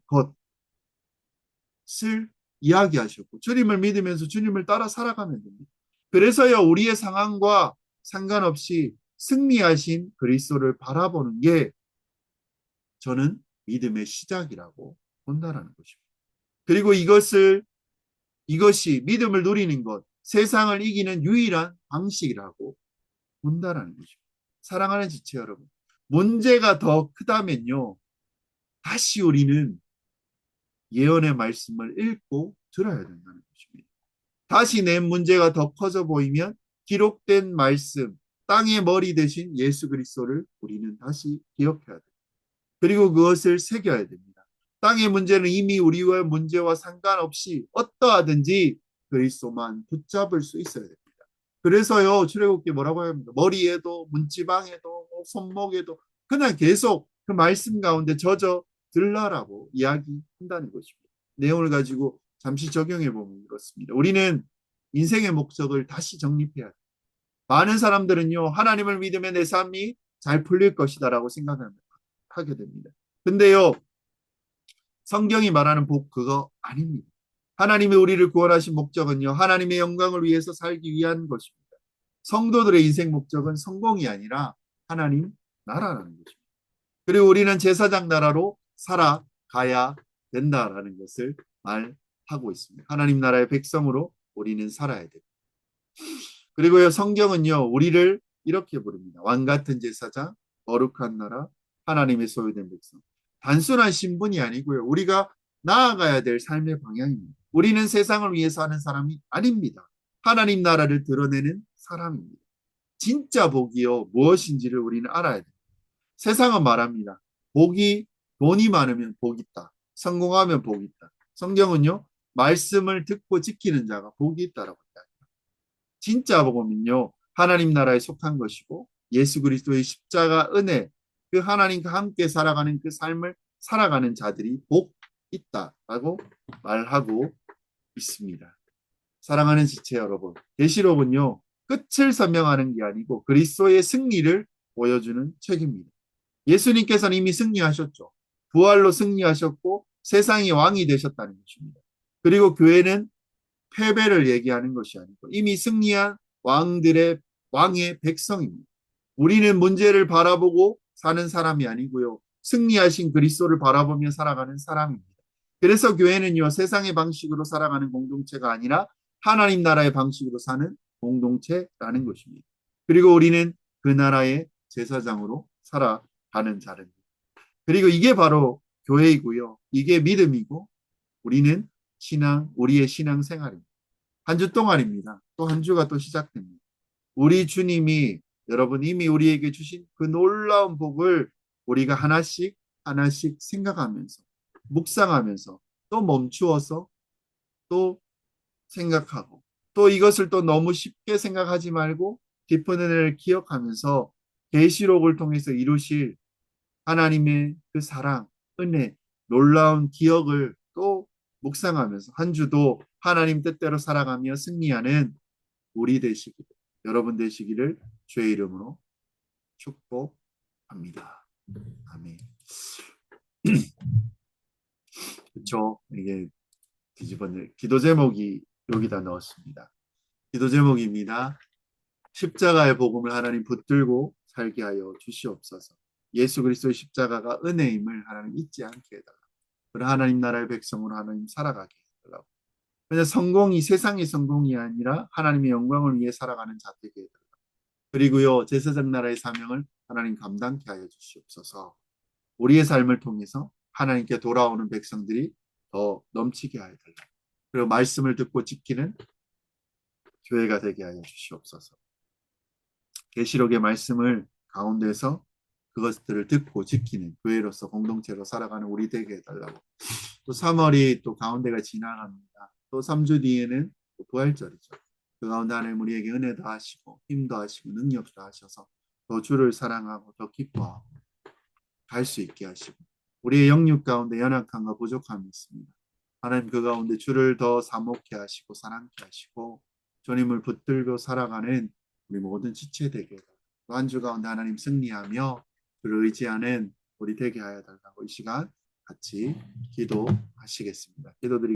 것을 이야기하셨고, 주님을 믿으면서 주님을 따라 살아가면 됩니다. 그래서요, 우리의 상황과 상관없이 승리하신 그리스도를 바라보는 게 저는 믿음의 시작이라고 본다라는 것입니다. 그리고 이것이 믿음을 누리는 것, 세상을 이기는 유일한 방식이라고 본다라는 것입니다. 사랑하는 지체 여러분, 문제가 더 크다면요, 다시 우리는 예언의 말씀을 읽고 들어야 된다는 것입니다. 다시 내 문제가 더 커져 보이면 기록된 말씀, 땅의 머리 대신 예수 그리스도를 우리는 다시 기억해야 됩니다. 그리고 그것을 새겨야 됩니다. 땅의 문제는 이미 우리의 문제와 상관없이 어떠하든지 그리스도만 붙잡을 수 있어야 됩니다. 그래서요, 출애굽기 뭐라고 합니까? 머리에도 문지방에도 손목에도 그냥 계속 그 말씀 가운데 젖어 들라라고 이야기한다는 것입니다. 내용을 가지고 잠시 적용해 보면 이렇습니다. 우리는 인생의 목적을 다시 정립해야 돼요. 많은 사람들은요, 하나님을 믿으면 내 삶이 잘 풀릴 것이다라고 생각하게 됩니다. 근데요, 성경이 말하는 복 그거 아닙니다. 하나님이 우리를 구원하신 목적은요, 하나님의 영광을 위해서 살기 위한 것입니다. 성도들의 인생 목적은 성공이 아니라 하나님 나라라는 것입니다. 그리고 우리는 제사장 나라로 살아가야 된다라는 것을 말하고 있습니다. 하나님 나라의 백성으로 우리는 살아야 됩니다. 그리고요, 성경은요, 우리를 이렇게 부릅니다. 왕 같은 제사장, 거룩한 나라, 하나님의 소유된 백성. 단순한 신분이 아니고요, 우리가 나아가야 될 삶의 방향입니다. 우리는 세상을 위해서 하는 사람이 아닙니다. 하나님 나라를 드러내는 사람입니다. 진짜 복이요, 무엇인지를 우리는 알아야 됩니다. 세상은 말합니다. 돈이 많으면 복 있다. 성공하면 복 있다. 성경은요, 말씀을 듣고 지키는 자가 복이 있다라고 합니다. 진짜 복음은요, 하나님 나라에 속한 것이고 예수 그리스도의 십자가 은혜, 그 하나님과 함께 살아가는 그 삶을 살아가는 자들이 복 있다라고 말하고 있습니다. 사랑하는 지체 여러분, 계시록은요, 끝을 설명하는 게 아니고 그리스도의 승리를 보여주는 책입니다. 예수님께서는 이미 승리하셨죠. 부활로 승리하셨고 세상의 왕이 되셨다는 것입니다. 그리고 교회는 패배를 얘기하는 것이 아니고 이미 승리한 왕의 백성입니다. 우리는 문제를 바라보고 사는 사람이 아니고요, 승리하신 그리스도를 바라보며 살아가는 사람입니다. 그래서 교회는요, 세상의 방식으로 살아가는 공동체가 아니라 하나님 나라의 방식으로 사는 공동체라는 것입니다. 그리고 우리는 그 나라의 제사장으로 살아가는 자입니다. 그리고 이게 바로 교회이고요, 이게 믿음이고, 우리의 신앙 생활입니다. 한 주 동안입니다. 또 한 주가 또 시작됩니다. 우리 주님이 여러분 이미 우리에게 주신 그 놀라운 복을 우리가 하나씩 하나씩 생각하면서 묵상하면서 또 멈추어서 또 생각하고, 또 이것을 또 너무 쉽게 생각하지 말고 깊은 은혜를 기억하면서 계시록을 통해서 이루실 하나님의 그 사랑, 은혜, 놀라운 기억을 또 묵상하면서 한 주도 하나님 뜻대로 살아가며 승리하는 우리 되시기를, 여러분 되시기를 주의 이름으로 축복합니다. 아멘. 그렇죠. 이게 뒤집어내 기도 제목이 여기다 넣었습니다. 기도 제목입니다. 십자가의 복음을 하나님 붙들고 살게 하여 주시옵소서. 예수 그리스도의 십자가가 은혜임을 하나님 잊지 않게 해달라. 그런 하나님 나라의 백성으로 하나님 살아가게 해달라고. 그냥 성공이 세상의 성공이 아니라 하나님의 영광을 위해 살아가는 자 되게 해달라. 그리고요 제사장 나라의 사명을 하나님 감당케 하여 주시옵소서. 우리의 삶을 통해서 하나님께 돌아오는 백성들이 더 넘치게 하여 달라. 그리고 말씀을 듣고 지키는 교회가 되게 하여 주시옵소서. 계시록의 말씀을 가운데서 그것들을 듣고 지키는 교회로서 공동체로 살아가는 우리 되게 해달라고. 또 3월이 또 가운데가 지나갑니다. 또 3주 뒤에는 또 부활절이죠. 그 가운데 하나님 우리에게 은혜도 하시고 힘도 하시고 능력도 하셔서 더 주를 사랑하고 더 기뻐하고 갈 수 있게 하시고 우리의 영육 가운데 연약함과 부족함이 있습니다. 하나님 그 가운데 주를 더 사모케 하시고 사랑케 하시고 주님을 붙들고 살아가는 우리 모든 지체 되게 또 한 주 가운데 하나님 승리하며 주를 의지하는 우리 되게 하여 달라고 이 시간 같이 기도하시겠습니다. 기도드리